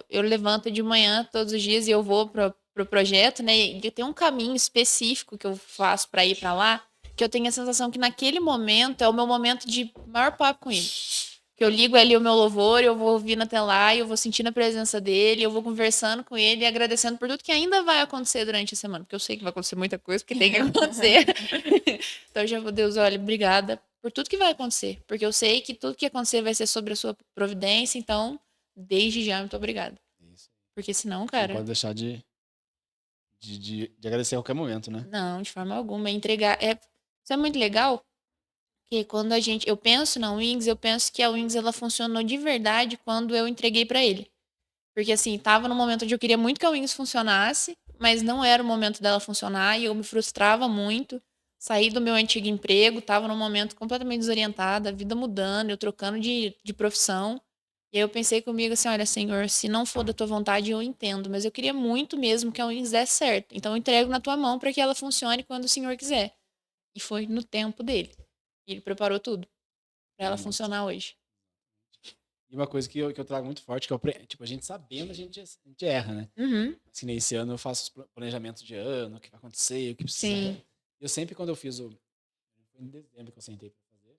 Eu levanto de manhã todos os dias e eu vou pro projeto, né? E eu tenho um caminho específico que eu faço para ir para lá, que eu tenho a sensação que naquele momento é o meu momento de maior papo com ele. Que eu ligo ali o meu louvor, eu vou ouvindo até lá, eu vou sentindo a presença dele, eu vou conversando com ele e agradecendo por tudo que ainda vai acontecer durante a semana, porque eu sei que vai acontecer muita coisa, porque tem que acontecer. Então eu já vou, Deus, olha, obrigada por tudo que vai acontecer, porque eu sei que tudo que acontecer vai ser sobre a sua providência, então, desde já, muito obrigada. Isso. Porque senão, Não cara, pode deixar de agradecer a qualquer momento, né? não, de forma alguma, isso é muito legal, porque quando eu penso na Wings, eu penso que a Wings, ela funcionou de verdade quando eu entreguei pra ele. Porque, assim, tava num momento onde eu queria muito que a Wings funcionasse, mas não era o momento dela funcionar e eu me frustrava muito. Saí do meu antigo emprego, tava num momento completamente desorientada, a vida mudando, eu trocando de profissão. E aí eu pensei comigo assim, olha, Senhor, se não for da tua vontade, eu entendo, mas eu queria muito mesmo que a Wings desse certo. Então eu entrego na tua mão para que ela funcione quando o Senhor quiser. E foi no tempo dele. E ele preparou tudo para ela funcionar hoje. E uma coisa que eu trago muito forte, que tipo, a gente sabendo, a gente erra, né? Uhum. Assim, nesse ano eu faço os planejamentos de ano, o que vai acontecer, o que precisa. Sim. Eu sempre, quando eu fiz foi em dezembro que eu sentei para fazer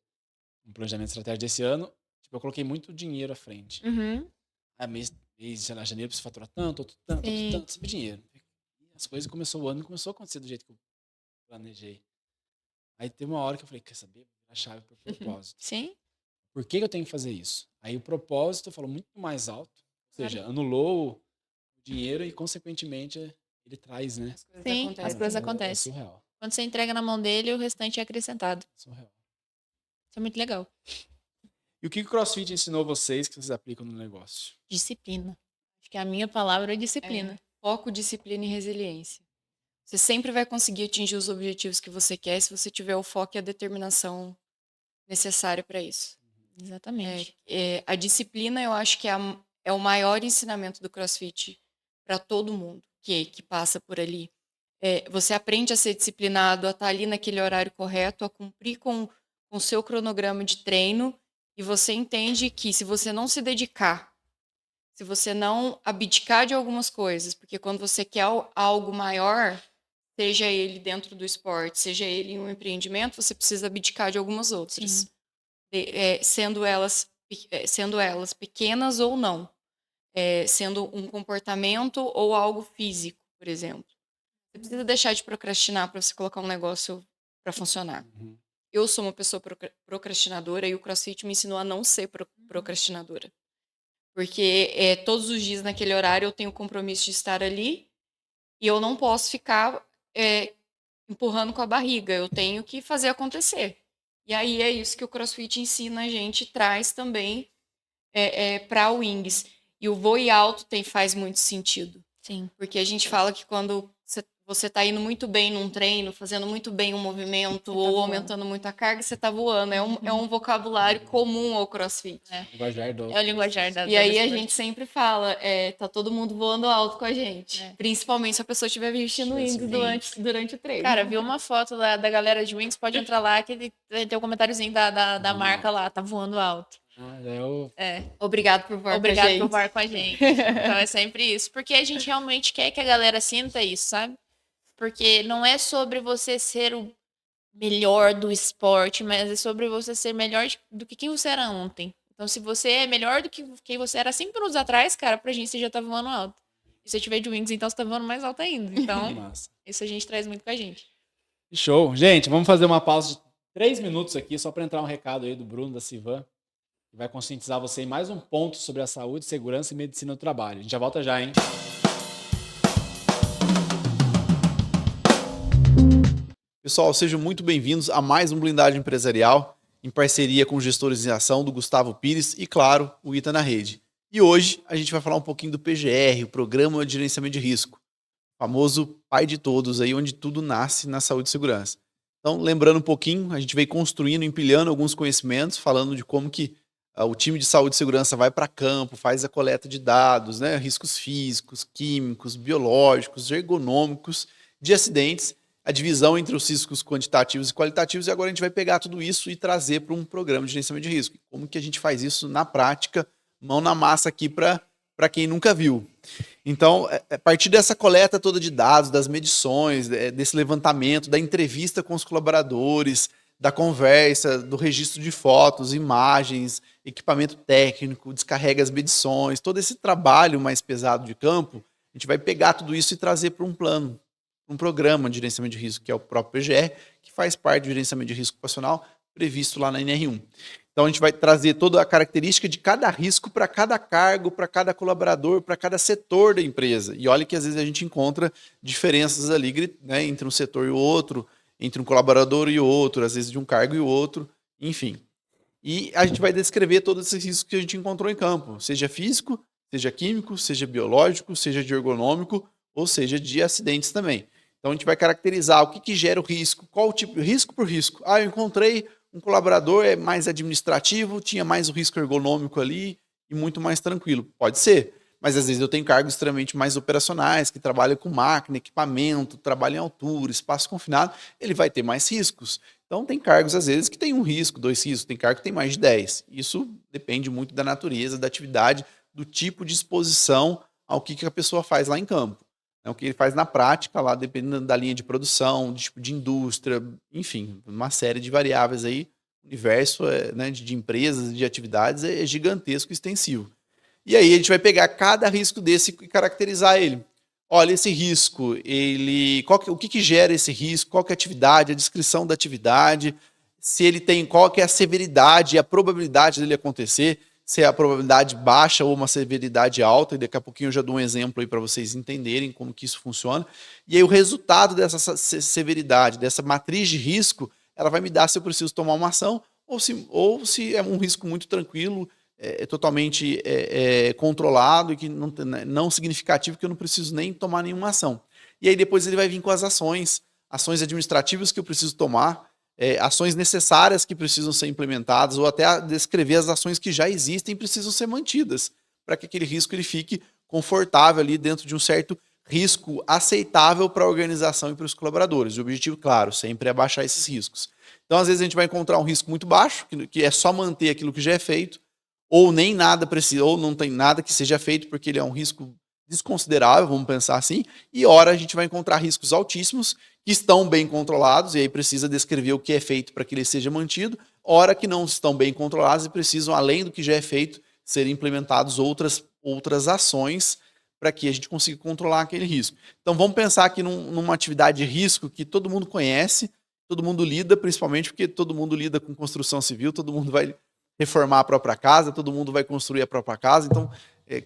um planejamento estratégico desse ano, tipo, eu coloquei muito dinheiro à frente. Uhum. Sei lá, janeiro precisa faturar tanto, tanto, sempre dinheiro. E as coisas o ano começou a acontecer do jeito que eu planejei. Aí teve uma hora que eu falei, quer saber? A chave para o propósito. Sim. Por que eu tenho que fazer isso? Aí o propósito falou muito mais alto, ou seja, anulou o dinheiro e, consequentemente, ele traz, né? Sim, as coisas É acontecem. surreal. Quando você entrega na mão dele, o restante é acrescentado. É surreal. Isso é muito legal. E o que o CrossFit ensinou vocês que vocês aplicam no negócio? Disciplina. Acho que a minha palavra é disciplina. Foco, disciplina e resiliência. Você sempre vai conseguir atingir os objetivos que você quer se você tiver o foco e a determinação necessária para isso. Exatamente. A disciplina, eu acho que é o maior ensinamento do CrossFit para todo mundo que passa por ali. Você aprende a ser disciplinado, a estar ali naquele horário correto, a cumprir com o seu cronograma de treino, e você entende que se você não se dedicar, se você não abdicar de algumas coisas, porque quando você quer algo maior, seja ele dentro do esporte, seja ele em um empreendimento, você precisa abdicar de algumas outras. Sendo elas pequenas ou não. Sendo um comportamento ou algo físico, por exemplo. Você precisa deixar de procrastinar para você colocar um negócio para funcionar. Uhum. Eu sou uma pessoa procrastinadora e o CrossFit me ensinou a não ser procrastinadora. Porque todos os dias naquele horário eu tenho o compromisso de estar ali e eu não posso ficar empurrando com a barriga. Eu tenho que fazer acontecer. E aí é isso que o CrossFit ensina a gente, traz também para a Wings. E o voo alto faz muito sentido. Sim. Porque a gente fala que quando você está indo muito bem num treino, fazendo muito bem um movimento ou aumentando muito a carga, você está voando. É um vocabulário comum ao CrossFit. É o linguajar da E aí a gente sempre fala, tá todo mundo voando alto com a gente. Principalmente se a pessoa estiver vestindo Wings durante o treino. Cara, viu uma foto da galera de Wings, pode entrar lá que tem um comentáriozinho da marca lá, tá voando alto. Obrigado por voar com a gente. Então é sempre isso. Porque a gente realmente quer que a galera sinta isso, sabe? Porque não é sobre você ser o melhor do esporte, mas é sobre você ser melhor do que quem você era ontem. Então, se você é melhor do que quem você era 5 minutos atrás, cara, pra gente você já tá voando alto. E se você tiver de Wings, então você tá voando mais alto ainda. Então, isso a gente traz muito com a gente. Show. Gente, vamos fazer uma pausa de 3 minutos aqui, só para entrar um recado aí do Bruno, da Sivan, que vai conscientizar você em mais um ponto sobre a saúde, segurança e medicina do trabalho. A gente já volta já, hein? Pessoal, sejam muito bem-vindos a mais um Blindagem Empresarial, em parceria com Gestores em Ação, do Gustavo Pires e, claro, o Ita na Rede. E hoje a gente vai falar um pouquinho do PGR, o Programa de Gerenciamento de Risco, o famoso pai de todos, aí onde tudo nasce na saúde e segurança. Então, lembrando um pouquinho, a gente veio construindo, empilhando alguns conhecimentos, falando de como que o time de saúde e segurança vai para campo, faz a coleta de dados, né, riscos físicos, químicos, biológicos, ergonômicos, de acidentes, a divisão entre os riscos quantitativos e qualitativos, e agora a gente vai pegar tudo isso e trazer para um programa de gerenciamento de risco. Como que a gente faz isso na prática, mão na massa aqui para quem nunca viu. Então, a partir dessa coleta toda de dados, das medições, desse levantamento, da entrevista com os colaboradores, da conversa, do registro de fotos, imagens, equipamento técnico, descarrega as medições, todo esse trabalho mais pesado de campo, a gente vai pegar tudo isso e trazer para um plano, um programa de gerenciamento de risco, que é o próprio PGR, que faz parte do gerenciamento de risco ocupacional previsto lá na NR1. Então, a gente vai trazer toda a característica de cada risco para cada cargo, para cada colaborador, para cada setor da empresa. E olha que às vezes a gente encontra diferenças ali, né, entre um setor e o outro, entre um colaborador e o outro, às vezes de um cargo e o outro, enfim. E a gente vai descrever todos esses riscos que a gente encontrou em campo, seja físico, seja químico, seja biológico, seja de ergonômico, ou seja de acidentes também. Então, a gente vai caracterizar o que gera o risco, qual o tipo de risco por risco. Eu encontrei um colaborador mais administrativo, tinha mais o risco ergonômico ali e muito mais tranquilo. Pode ser, mas às vezes eu tenho cargos extremamente mais operacionais, que trabalham com máquina, equipamento, trabalham em altura, espaço confinado, ele vai ter mais riscos. Então tem cargos, às vezes, que tem 1 risco, 2 riscos, tem cargo que tem mais de 10. Isso depende muito da natureza, da atividade, do tipo de exposição ao que a pessoa faz lá em campo. O que ele faz na prática, lá, dependendo da linha de produção, do tipo de indústria, enfim, uma série de variáveis aí. O universo né, de empresas, de atividades é gigantesco e extensivo. E aí a gente vai pegar cada risco desse e caracterizar ele. Olha, esse risco, o que gera esse risco, qual que é a atividade, a descrição da atividade, se ele tem, qual que é a severidade e a probabilidade dele acontecer, se é a probabilidade baixa ou uma severidade alta, e daqui a pouquinho eu já dou um exemplo aí para vocês entenderem como que isso funciona. E aí o resultado dessa severidade, dessa matriz de risco, ela vai me dar se eu preciso tomar uma ação ou se é um risco muito tranquilo, totalmente controlado e que não significativo, que eu não preciso nem tomar nenhuma ação. E aí depois ele vai vir com as ações administrativas que eu preciso tomar, ações necessárias que precisam ser implementadas, ou até descrever as ações que já existem e precisam ser mantidas, para que aquele risco ele fique confortável ali dentro de um certo risco aceitável para a organização e para os colaboradores. O objetivo, claro, sempre é baixar esses riscos. Então, às vezes, a gente vai encontrar um risco muito baixo, que é só manter aquilo que já é feito, ou nem nada precisa, ou não tem nada que seja feito, porque ele é um risco desconsiderável, vamos pensar assim, e ora a gente vai encontrar riscos altíssimos que estão bem controlados, e aí precisa descrever o que é feito para que ele seja mantido, ora que não estão bem controlados e precisam, além do que já é feito, serem implementados outras ações para que a gente consiga controlar aquele risco. Então vamos pensar aqui numa atividade de risco que todo mundo conhece, todo mundo lida, principalmente porque todo mundo lida com construção civil, todo mundo vai reformar a própria casa, todo mundo vai construir a própria casa, então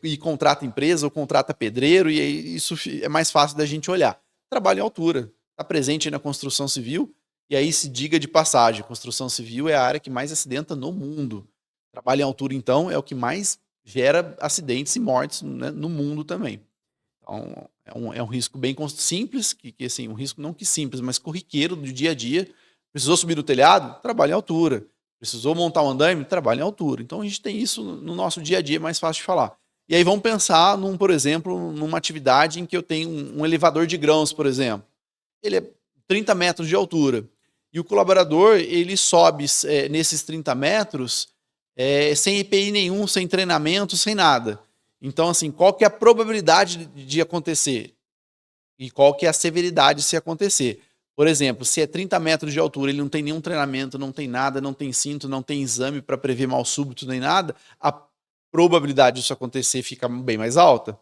e contrata empresa ou contrata pedreiro, e aí isso é mais fácil da gente olhar. Trabalho em altura, está presente aí na construção civil, e aí se diga de passagem, construção civil é a área que mais acidenta no mundo. Trabalho em altura, então, é o que mais gera acidentes e mortes, né, no mundo também. Então, é um risco bem simples, que assim, um risco não que simples, mas corriqueiro do dia a dia. Precisou subir no telhado? Trabalho em altura. Precisou montar um andaime? Trabalho em altura. Então, a gente tem isso no nosso dia a dia, é mais fácil de falar. E aí vamos pensar, por exemplo, numa atividade em que eu tenho um elevador de grãos, por exemplo. Ele é 30 metros de altura. E o colaborador, ele sobe nesses 30 metros sem EPI nenhum, sem treinamento, sem nada. Então, assim, qual que é a probabilidade de acontecer? E qual que é a severidade se acontecer? Por exemplo, se é 30 metros de altura, ele não tem nenhum treinamento, não tem nada, não tem cinto, não tem exame para prever mal súbito nem nada, a probabilidade disso acontecer fica bem mais alta.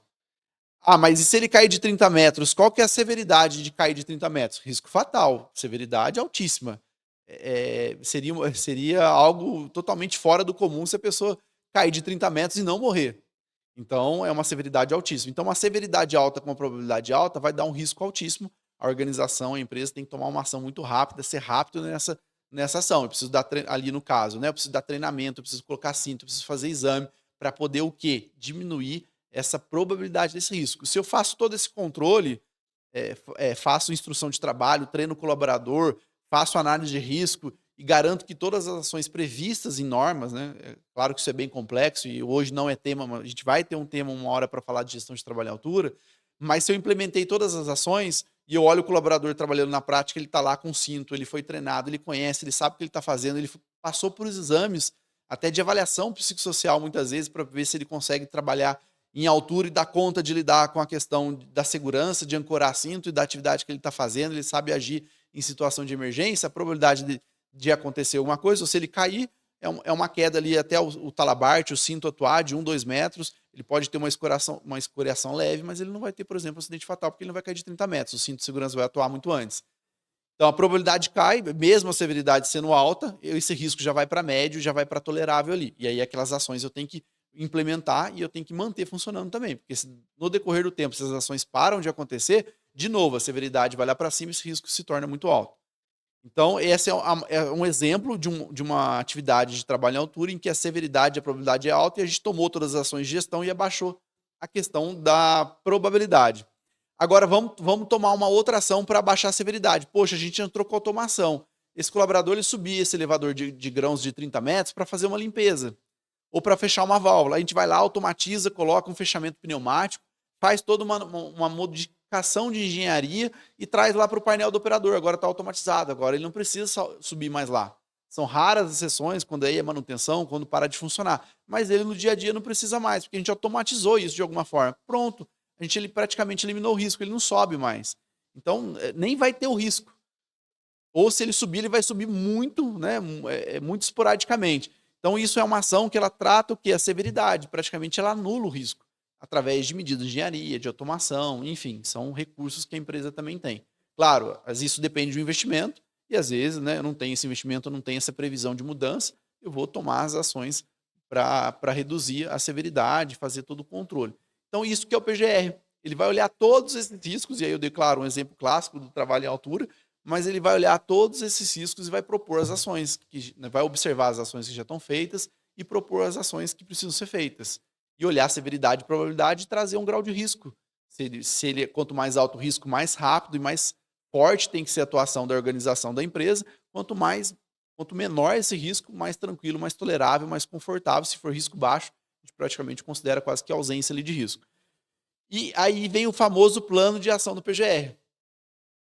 Mas e se ele cair de 30 metros? Qual que é a severidade de cair de 30 metros? Risco fatal, severidade altíssima. Seria algo totalmente fora do comum se a pessoa cair de 30 metros e não morrer. Então, é uma severidade altíssima. Então, uma severidade alta com uma probabilidade alta vai dar um risco altíssimo. A organização, a empresa tem que tomar uma ação muito rápida, ser rápido nessa ação. Eu preciso dar, ali no caso, né? Eu preciso dar treinamento, eu preciso colocar cinto, eu preciso fazer exame para poder o quê? Diminuir essa probabilidade desse risco. Se eu faço todo esse controle, faço instrução de trabalho, treino o colaborador, faço análise de risco e garanto que todas as ações previstas em normas, né? É claro que isso é bem complexo e hoje não é tema, mas a gente vai ter um tema uma hora para falar de gestão de trabalho em altura, mas se eu implementei todas as ações e eu olho o colaborador trabalhando na prática, ele está lá com cinto, ele foi treinado, ele conhece, ele sabe o que ele está fazendo, ele passou por exames até de avaliação psicossocial muitas vezes para ver se ele consegue trabalhar em altura e dar conta de lidar com a questão da segurança, de ancorar cinto e da atividade que ele está fazendo, ele sabe agir em situação de emergência, a probabilidade de acontecer alguma coisa, ou se ele cair, é uma queda ali até o talabarte, o cinto atuar de 1, 2 metros, ele pode ter uma escoriação leve, mas ele não vai ter, por exemplo, um acidente fatal, porque ele não vai cair de 30 metros, o cinto de segurança vai atuar muito antes. Então a probabilidade cai, mesmo a severidade sendo alta, esse risco já vai para médio, já vai para tolerável ali. E aí aquelas ações eu tenho que implementar e eu tenho que manter funcionando também, porque se no decorrer do tempo, se as ações param de acontecer, de novo a severidade vai lá para cima e esse risco se torna muito alto. Então, esse é um exemplo de uma atividade de trabalho em altura em que a severidade e a probabilidade é alta e a gente tomou todas as ações de gestão e abaixou a questão da probabilidade. Agora, vamos tomar uma outra ação para abaixar a severidade. Poxa, a gente entrou com automação. Esse colaborador ele subia esse elevador de grãos de 30 metros para fazer uma limpeza ou para fechar uma válvula. A gente vai lá, automatiza, coloca um fechamento pneumático, faz toda uma modificação de engenharia e traz lá para o painel do operador. Agora está automatizado, agora ele não precisa subir mais lá. São raras as exceções, quando aí é manutenção, quando para de funcionar. Mas ele no dia a dia não precisa mais, porque a gente automatizou isso de alguma forma. Pronto, ele praticamente eliminou o risco, ele não sobe mais. Então, nem vai ter o risco. Ou se ele subir, ele vai subir muito, né, muito esporadicamente. Então, isso é uma ação que ela trata o que? A severidade, praticamente ela anula o risco, através de medidas de engenharia, de automação, enfim, são recursos que a empresa também tem. Claro, isso depende do investimento, e às vezes, né, eu não tenho esse investimento, eu não tenho essa previsão de mudança, eu vou tomar as ações para reduzir a severidade, fazer todo o controle. Então, isso que é o PGR. Ele vai olhar todos esses riscos, e aí eu dei, claro, um exemplo clássico do trabalho em altura, mas ele vai olhar todos esses riscos e vai propor as ações, vai observar as ações que já estão feitas e propor as ações que precisam ser feitas. E olhar a severidade e probabilidade e trazer um grau de risco. Quanto mais alto o risco, mais rápido e mais forte tem que ser a atuação da organização da empresa. Quanto menor esse risco, mais tranquilo, mais tolerável, mais confortável. Se for risco baixo, a gente praticamente considera quase que ausência ali de risco. E aí vem o famoso plano de ação do PGR.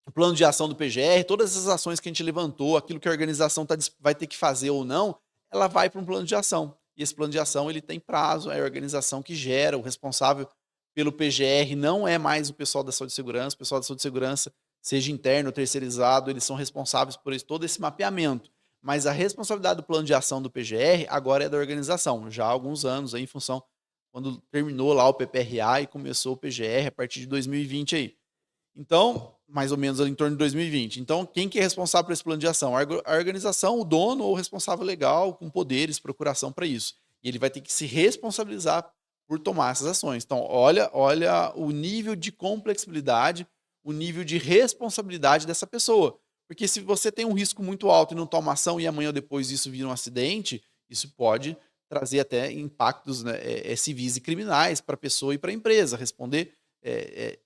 O plano de ação do PGR, todas as ações que a gente levantou, aquilo que a organização vai ter que fazer ou não, ela vai para um plano de ação. E esse plano de ação ele tem prazo, é a organização que gera, o responsável pelo PGR não é mais o pessoal da saúde e segurança, o pessoal da saúde e segurança, seja interno ou terceirizado, eles são responsáveis por todo esse mapeamento. Mas a responsabilidade do plano de ação do PGR agora é da organização, já há alguns anos, aí, em função, quando terminou lá o PPRA e começou o PGR a partir de 2020 aí. Então, mais ou menos ali em torno de 2020. Então, quem que é responsável por esse plano de ação? A organização, o dono ou o responsável legal com poderes, procuração para isso. E ele vai ter que se responsabilizar por tomar essas ações. Então, olha o nível de complexibilidade, o nível de responsabilidade dessa pessoa. Porque se você tem um risco muito alto e não toma ação e amanhã ou depois isso vira um acidente, isso pode trazer até impactos, né, civis e criminais para a pessoa e para a empresa, responder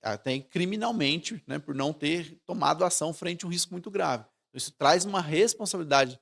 até criminalmente, né, por não ter tomado ação frente a um risco muito grave. Então, isso traz uma responsabilidade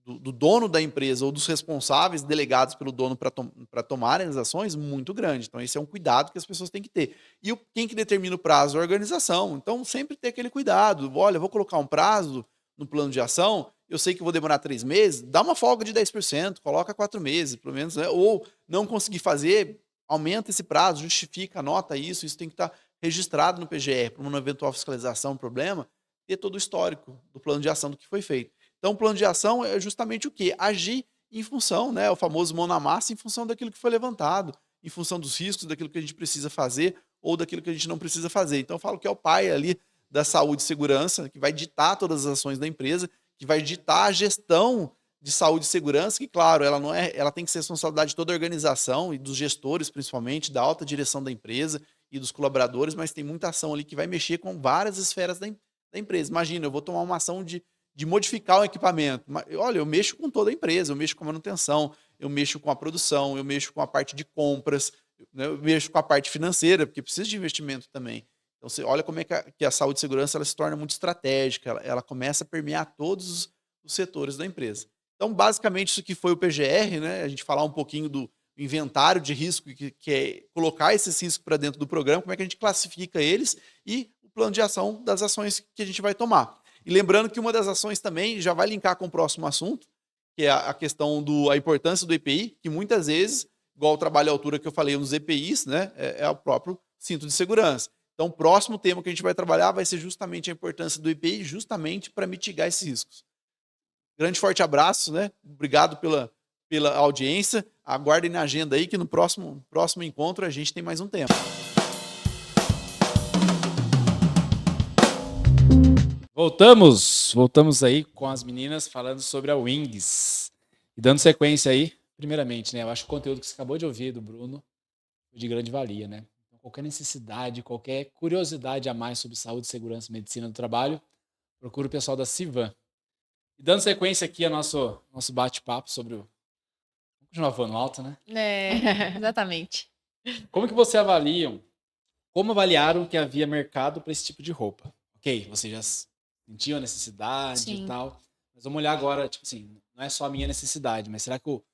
do dono da empresa ou dos responsáveis delegados pelo dono para tomarem as ações muito grande. Então, esse é um cuidado que as pessoas têm que ter. E quem que determina o prazo? A organização. Então, sempre ter aquele cuidado. Olha, eu vou colocar um prazo no plano de ação, eu sei que vou demorar 3 meses, dá uma folga de 10%, coloca 4 meses, pelo menos, né? Ou não conseguir fazer, aumenta esse prazo, justifica, anota isso tem que estar registrado no PGR, para uma eventual fiscalização, problema, ter todo o histórico do plano de ação do que foi feito. Então, o plano de ação é justamente o quê? Agir em função, né, o famoso mão na massa, em função daquilo que foi levantado, em função dos riscos, daquilo que a gente precisa fazer ou daquilo que a gente não precisa fazer. Então, eu falo que é o pai ali da saúde e segurança, que vai ditar todas as ações da empresa, que vai ditar a gestão de saúde e segurança, que, claro, ela tem que ser responsabilidade de toda a organização e dos gestores, principalmente, da alta direção da empresa e dos colaboradores, mas tem muita ação ali que vai mexer com várias esferas da empresa. Imagina, eu vou tomar uma ação de modificar o equipamento. Olha, eu mexo com toda a empresa, eu mexo com a manutenção, eu mexo com a produção, eu mexo com a parte de compras, né, eu mexo com a parte financeira, porque precisa de investimento também. Então, você olha como é que a saúde e segurança ela se torna muito estratégica, ela começa a permear todos os setores da empresa. Então, basicamente, isso que foi o PGR, né? A gente falar um pouquinho do inventário de risco, que é colocar esses riscos para dentro do programa, como é que a gente classifica eles e o plano de ação das ações que a gente vai tomar. E lembrando que uma das ações também já vai linkar com o próximo assunto, que é a questão da importância do EPI, que muitas vezes, igual o trabalho à altura que eu falei nos EPIs, né, é o próprio cinto de segurança. Então, o próximo tema que a gente vai trabalhar vai ser justamente a importância do EPI, justamente para mitigar esses riscos. Grande forte abraço, né? Obrigado pela audiência. Aguardem na agenda aí que no próximo encontro a gente tem mais um tema. Voltamos aí com as meninas falando sobre a Wings. E dando sequência aí, primeiramente, né? Eu acho que o conteúdo que você acabou de ouvir do Bruno foi de grande valia, né? Então, qualquer necessidade, qualquer curiosidade a mais sobre saúde, segurança e medicina do trabalho, procura o pessoal da Civan. E dando sequência aqui ao nosso bate-papo sobre o... Vamos continuar voando alto, né? Exatamente. Como avaliaram que havia mercado para esse tipo de roupa? Ok, vocês já sentiam a necessidade Sim. e tal, mas vamos olhar agora, tipo assim, não é só a minha necessidade, mas será que como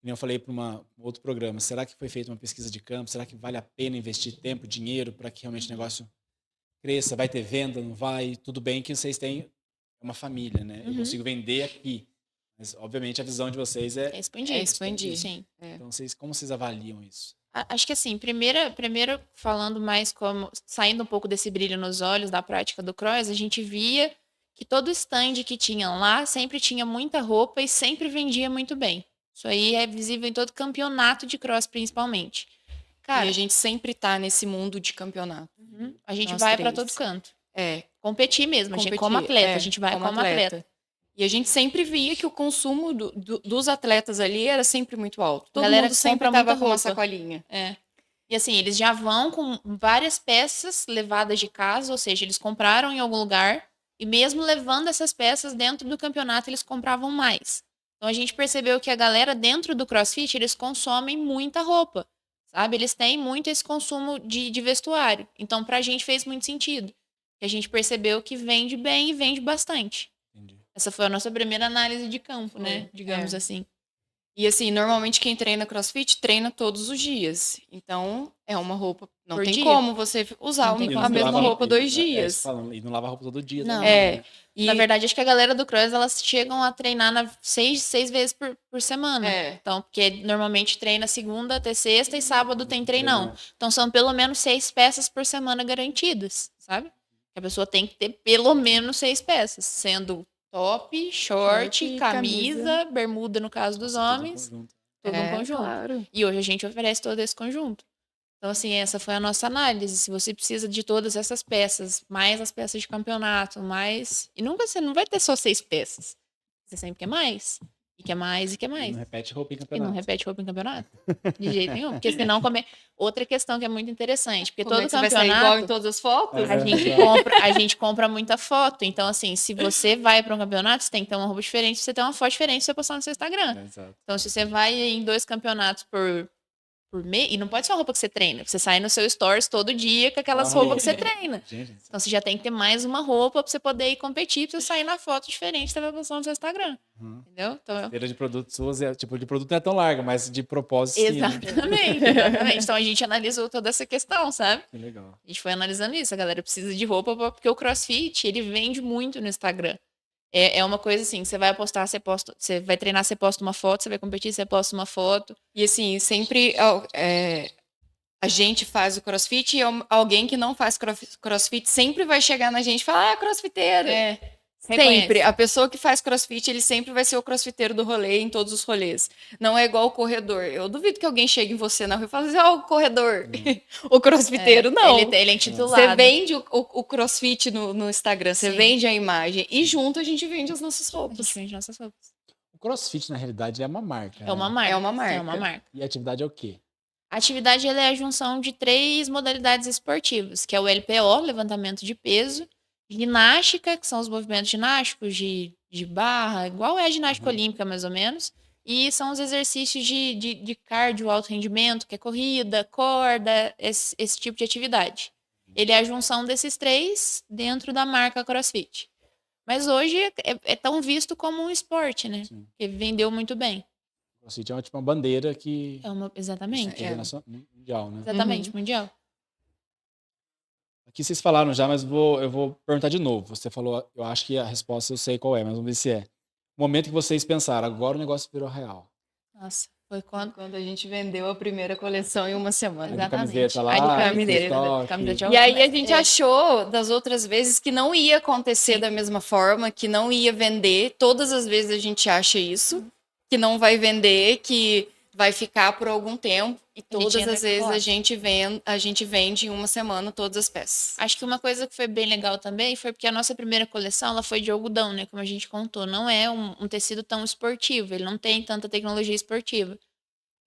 eu falei para um outro programa, será que foi feita uma pesquisa de campo? Será que vale a pena investir tempo, dinheiro para que realmente o negócio cresça? Vai ter venda, não vai? Tudo bem que vocês têm uma família, né? Eu consigo vender aqui, mas obviamente a visão de vocês é Expandir. Expandir. Sim. Então, como vocês avaliam isso? Acho que assim, primeiro falando mais como, saindo um pouco desse brilho nos olhos da prática do cross, a gente via que todo stand que tinha lá sempre tinha muita roupa e sempre vendia muito bem. Isso aí é visível em todo campeonato de cross, principalmente. Cara, E a gente sempre tá nesse mundo de campeonato. a gente nós vai pra três. todo canto. É, Competir mesmo, a gente competir, como atleta, é, a gente vai como atleta. E a gente sempre via que o consumo dos atletas ali era sempre muito alto. Todo Galera mundo sempre compra tava muita com uma roupa. sacolinha. É. E assim, eles já vão com várias peças levadas de casa, ou seja, eles compraram em algum lugar e mesmo levando essas peças dentro do campeonato, eles compravam mais. Então a gente percebeu que a galera dentro do CrossFit, eles consomem muita roupa, sabe? Eles têm muito esse consumo de vestuário. Então pra gente fez muito sentido. Que a gente percebeu que vende bem e vende bastante. Entendi. Essa foi a nossa primeira análise de campo, né? Foi, Digamos é. assim. E assim, normalmente quem treina CrossFit treina todos os dias. Então, é uma roupa. Não Por tem dia. como você usar Não tem E como. a mesma lava roupa 2 É, isso dias. que eu tô falando, e não lava roupa todo dia. Não. Também, É. né? E, Na verdade, acho que a galera do cross, elas chegam a treinar seis vezes por semana. É. Então, porque normalmente treina segunda até sexta e sábado tem treinão. Treinão. Então, são pelo menos 6 peças por semana garantidas, sabe? A pessoa tem que ter pelo menos 6 peças, sendo top, short, Short, camisa, bermuda no caso dos Nossa, tudo homens, conjunto. todo um conjunto. Claro. E hoje a gente oferece todo esse conjunto. Então, assim, essa foi a nossa análise. Se você precisa de todas essas peças, mais as peças de campeonato, mais. E nunca você não vai ter só 6 peças. Você sempre quer mais. E quer mais, e quer E mais. não repete roupa em E não campeonato. repete roupa em campeonato. De jeito nenhum. Porque senão come. Outra questão que é muito interessante. Porque Como todo é que você vai sair igual em campeonato. todas as fotos? A gente compra muita foto. Então, assim, se você vai para um campeonato, você tem que ter uma roupa diferente, você tem uma foto diferente pra você postar no seu Instagram. É, exato. Então, se você vai em 2 campeonatos por mês, e não pode ser uma roupa que você treina, você sai no seu stories todo dia com aquelas roupas que você treina. Gente, Então, você já tem que ter mais uma roupa pra você poder ir competir, pra você sair na foto diferente que você vai postar no seu Instagram. Uhum. Entendeu? Então, a esteira de produtos suas tipo, de produto não é tão larga, mas de propósito sim. Né? exatamente. Então, a gente analisou toda essa questão, sabe? Que legal. A gente foi analisando isso. A galera precisa de roupa porque o CrossFit, ele vende muito no Instagram. É uma coisa assim, você vai postar, você vai treinar, você posta uma foto, você vai competir, você posta uma foto. E assim, sempre a gente faz o CrossFit e alguém que não faz CrossFit sempre vai chegar na gente e falar, crossfiteiro. Sempre. Reconhece. A pessoa que faz CrossFit, ele sempre vai ser o crossfiteiro do rolê em todos os rolês. Não é igual o corredor. Eu duvido que alguém chegue em você na rua e fale assim, o corredor. O crossfiteiro, não. Ele é intitulado. Você vende o CrossFit no Instagram, você Sim. vende a imagem e junto a gente vende as nossas A roupas. gente vende nossas roupas. O CrossFit, na realidade, é uma marca. É uma né? marca. É uma marca. É uma marca. E a atividade é o quê? A atividade ela é a junção de 3 modalidades esportivas, que é o LPO, levantamento de peso, ginástica, que são os movimentos ginásticos de barra, igual é a ginástica olímpica, mais ou menos, e são os exercícios de cardio, alto rendimento, que é corrida, corda, esse tipo de atividade. Ele é a junção desses três dentro da marca CrossFit. Mas hoje é tão visto como um esporte, né? Sim. Porque vendeu muito bem. O CrossFit é tipo uma bandeira que Exatamente. mundial, né? Exatamente, mundial. Aqui vocês falaram já, mas eu vou perguntar de novo. Você falou, eu acho que a resposta eu sei qual é, mas vamos ver se é. O momento que vocês pensaram, agora o negócio virou real. Nossa, foi quando... Quando a gente vendeu a primeira coleção em uma semana. Aí de camiseta lá, Aí de camiseta, TikTok. camiseta E aí a gente É. achou das outras vezes que não ia acontecer da mesma forma, que não ia vender. Todas as vezes a gente acha isso, que não vai vender, que vai ficar por algum tempo. E todas entra as com vezes gosto. a gente vende em uma semana todas as peças. Acho que uma coisa que foi bem legal também foi porque a nossa primeira coleção ela foi de algodão, né? Como a gente contou. Não é um tecido tão esportivo, ele não tem tanta tecnologia esportiva.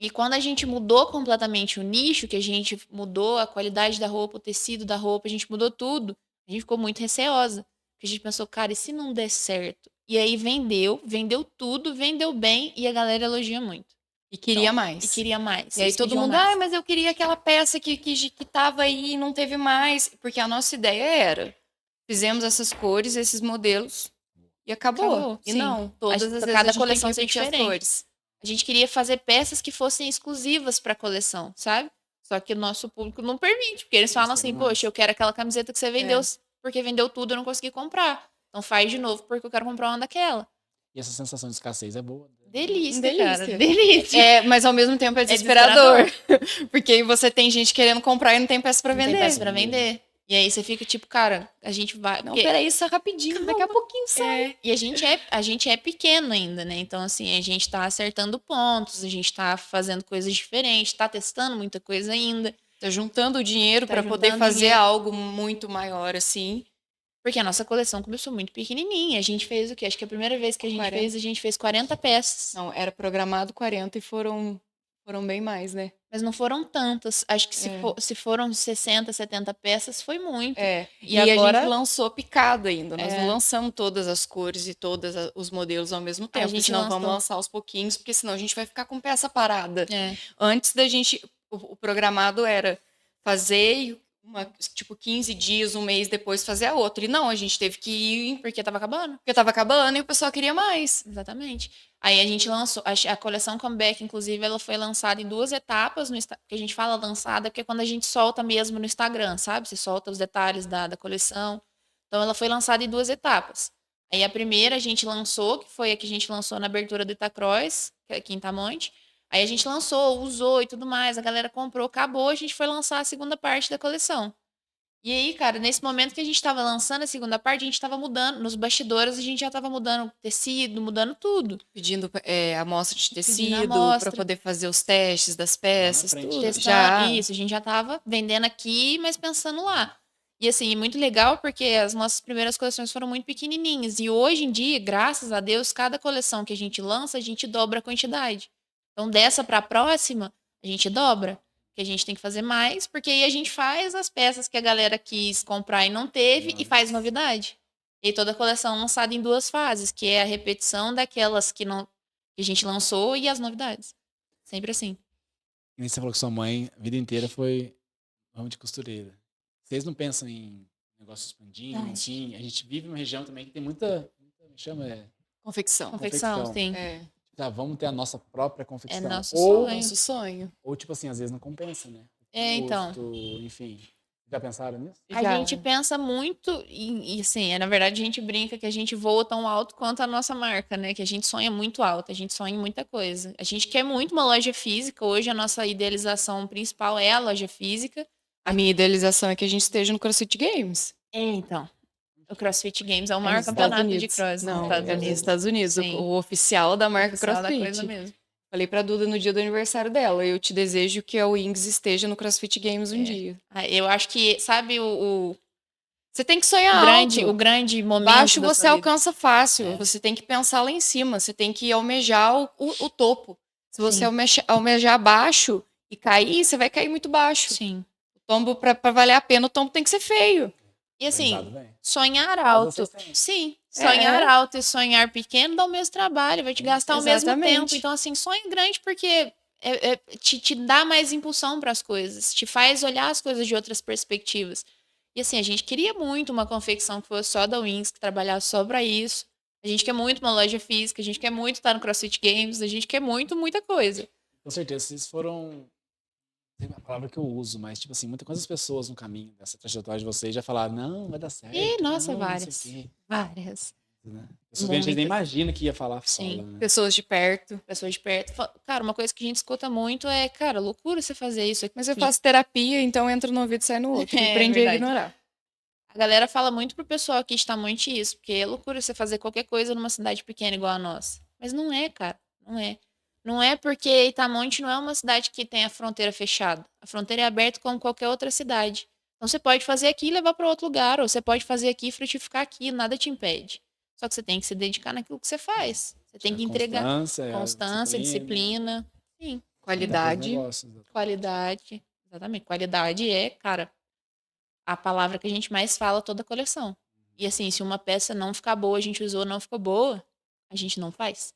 E quando a gente mudou completamente o nicho, que a gente mudou a qualidade da roupa, o tecido da roupa, a gente mudou tudo, a gente ficou muito receosa. Porque a gente pensou, cara, e se não der certo? E aí vendeu tudo, vendeu bem e a galera elogia muito. E queria Então, mais. E queria mais. E aí eles todo pediam mundo, mais. mas eu queria aquela peça que tava aí e não teve mais. Porque a nossa ideia era, fizemos essas cores, esses modelos e acabou. Acabou, E sim. não, todas as vezes cada a gente coleção tem que ser repetir as diferente. cores. A gente queria fazer peças que fossem exclusivas para a coleção, sabe? Só que o nosso público não permite, porque eles falam assim, poxa, eu quero aquela camiseta que você vendeu, porque vendeu tudo, eu não consegui comprar. Então faz de novo, porque eu quero comprar uma daquela. E essa sensação de escassez é boa. Delícia, Delícia. cara. Delícia. É, mas ao mesmo tempo é desesperador. Porque aí você tem gente querendo comprar e não tem peça pra Não vender. tem peça pra vender. E aí você fica tipo, cara, a gente vai... Não, porque- peraí, só rapidinho, daqui a pouquinho sai. É, e a gente é pequeno ainda, né? Então, assim, a gente tá acertando pontos, a gente tá fazendo coisas diferentes, tá testando muita coisa ainda. Tá juntando o dinheiro Tá pra poder juntando fazer dinheiro. algo muito maior, assim. Porque a nossa coleção começou muito pequenininha. A gente fez o quê? Acho que a primeira vez que a gente 40. fez, a gente fez 40 peças. Não, era programado 40 e foram bem mais, né? Mas não foram tantas. Acho que É. se foram 60, 70 peças, foi muito. É. E E agora- a gente lançou picado ainda. Nós É. não lançamos todas as cores e todos os modelos ao mesmo tempo. gente Senão vamos lançou. lançar aos pouquinhos, porque senão a gente vai ficar com peça parada. É. Antes da gente. O programado era fazer tipo 15 dias, um mês depois fazer a outra. E não, a gente teve que ir Porque tava acabando. porque tava acabando e o pessoal queria mais. Exatamente. Aí a gente lançou, a coleção Comeback, inclusive, ela foi lançada em 2 etapas, porque a gente fala lançada, porque é quando a gente solta mesmo no Instagram, sabe? Você solta os detalhes da coleção. Então ela foi lançada em 2 etapas. Aí a primeira a gente lançou, que foi a que a gente lançou na abertura do Itacross, que é aqui em Tamonte. Aí a gente lançou, usou e tudo mais, a galera comprou, acabou, a gente foi lançar a segunda parte da coleção. E aí, cara, nesse momento que a gente estava lançando a segunda parte, a gente estava mudando, nos bastidores a gente já estava mudando tecido, mudando tudo. Pedindo amostra de tecido amostra. para poder fazer os testes das peças, frente, tudo. né? Testando, Já. isso, a gente já estava vendendo aqui, mas pensando lá. E assim, muito legal porque as nossas primeiras coleções foram muito pequenininhas. E hoje em dia, graças a Deus, cada coleção que a gente lança, a gente dobra a quantidade. Então, dessa para a próxima, a gente dobra. Que a gente tem que fazer mais, porque aí a gente faz as peças que a galera quis comprar e não teve e faz novidade. E aí toda a coleção lançada em 2 fases, que é a repetição daquelas que a gente lançou e as novidades. Sempre assim. E nem você falou que sua mãe, a vida inteira, foi ramo de costureira. Vocês não pensam em negócio expandindo, Ai. enfim? A gente vive numa região também que tem muita chama, Confecção. Confecção, confecção. sim. É. tá, vamos ter a nossa própria confecção. É nosso ou, sonho. Nosso sonho. ou, tipo assim, às vezes não compensa, né? É, então. Custo, enfim. Já pensaram nisso? A Já. gente pensa muito, e assim, na verdade a gente brinca que a gente voa tão alto quanto a nossa marca, né? Que a gente sonha muito alto, a gente sonha em muita coisa. A gente quer muito uma loja física, hoje a nossa idealização principal é a loja física. A minha idealização é que a gente esteja no CrossFit Games. Então, o CrossFit Games é o É maior nos campeonato Estados de Unidos. cross Não, nos Estados é nos Unidos. Estados Unidos. Sim. O oficial da marca Oficial da CrossFit. coisa mesmo. Falei pra Duda no dia do aniversário dela. Eu te desejo que a Wings esteja no CrossFit Games um dia. Ah, eu acho que, sabe, Você tem que sonhar alto. o grande momento Baixo da você sua vida. alcança fácil. Você tem que pensar lá em cima. Você tem que almejar o topo. Se você Sim. almejar baixo e cair, você vai cair muito baixo. Sim. O tombo, pra valer a pena, o tombo tem que ser feio. E assim, Aprendizado, velho. sonhar Mas alto. vocês têm. Sim, sonhar É. alto e sonhar pequeno dá o mesmo trabalho, vai te gastar o mesmo Exatamente. tempo. Então, assim, sonhe grande porque te dá mais impulsão para as coisas, te faz olhar as coisas de outras perspectivas. E assim, a gente queria muito uma confecção que fosse só da Wings, que trabalhasse só pra isso. A gente quer muito uma loja física, a gente quer muito estar no CrossFit Games, a gente quer muito, muita coisa. Com certeza, vocês foram. Tem uma palavra que eu uso, mas, tipo assim, quantas pessoas no caminho dessa trajetória de vocês já falaram, não, vai dar certo. Nossa, não, várias. Não sei o quê, Várias. né? Pessoas que a gente nem Muitas. imagina que ia falar Sim. fala, né? Pessoas de perto. Pessoas de perto. Cara, uma coisa que a gente escuta muito é, cara, loucura você fazer isso aqui. Mas eu faço terapia, então entra no ouvido e sai no outro. É, Aprendi a verdade. ignorar. A galera fala muito pro pessoal que está muito isso, porque é loucura você fazer qualquer coisa numa cidade pequena igual a nossa. Mas não é, cara. Não é. Não é porque Itamonte não é uma cidade que tem a fronteira fechada. A fronteira é aberta como qualquer outra cidade. Então você pode fazer aqui e levar para outro lugar, ou você pode fazer aqui e frutificar aqui, nada te impede. Só que você tem que se dedicar naquilo que você faz. Você tem que entregar constância, disciplina. Sim. Qualidade. Qualidade. Exatamente. Qualidade é, cara, a palavra que a gente mais fala toda a coleção. E assim, se uma peça não ficar boa, a gente usou, não ficou boa, a gente não faz.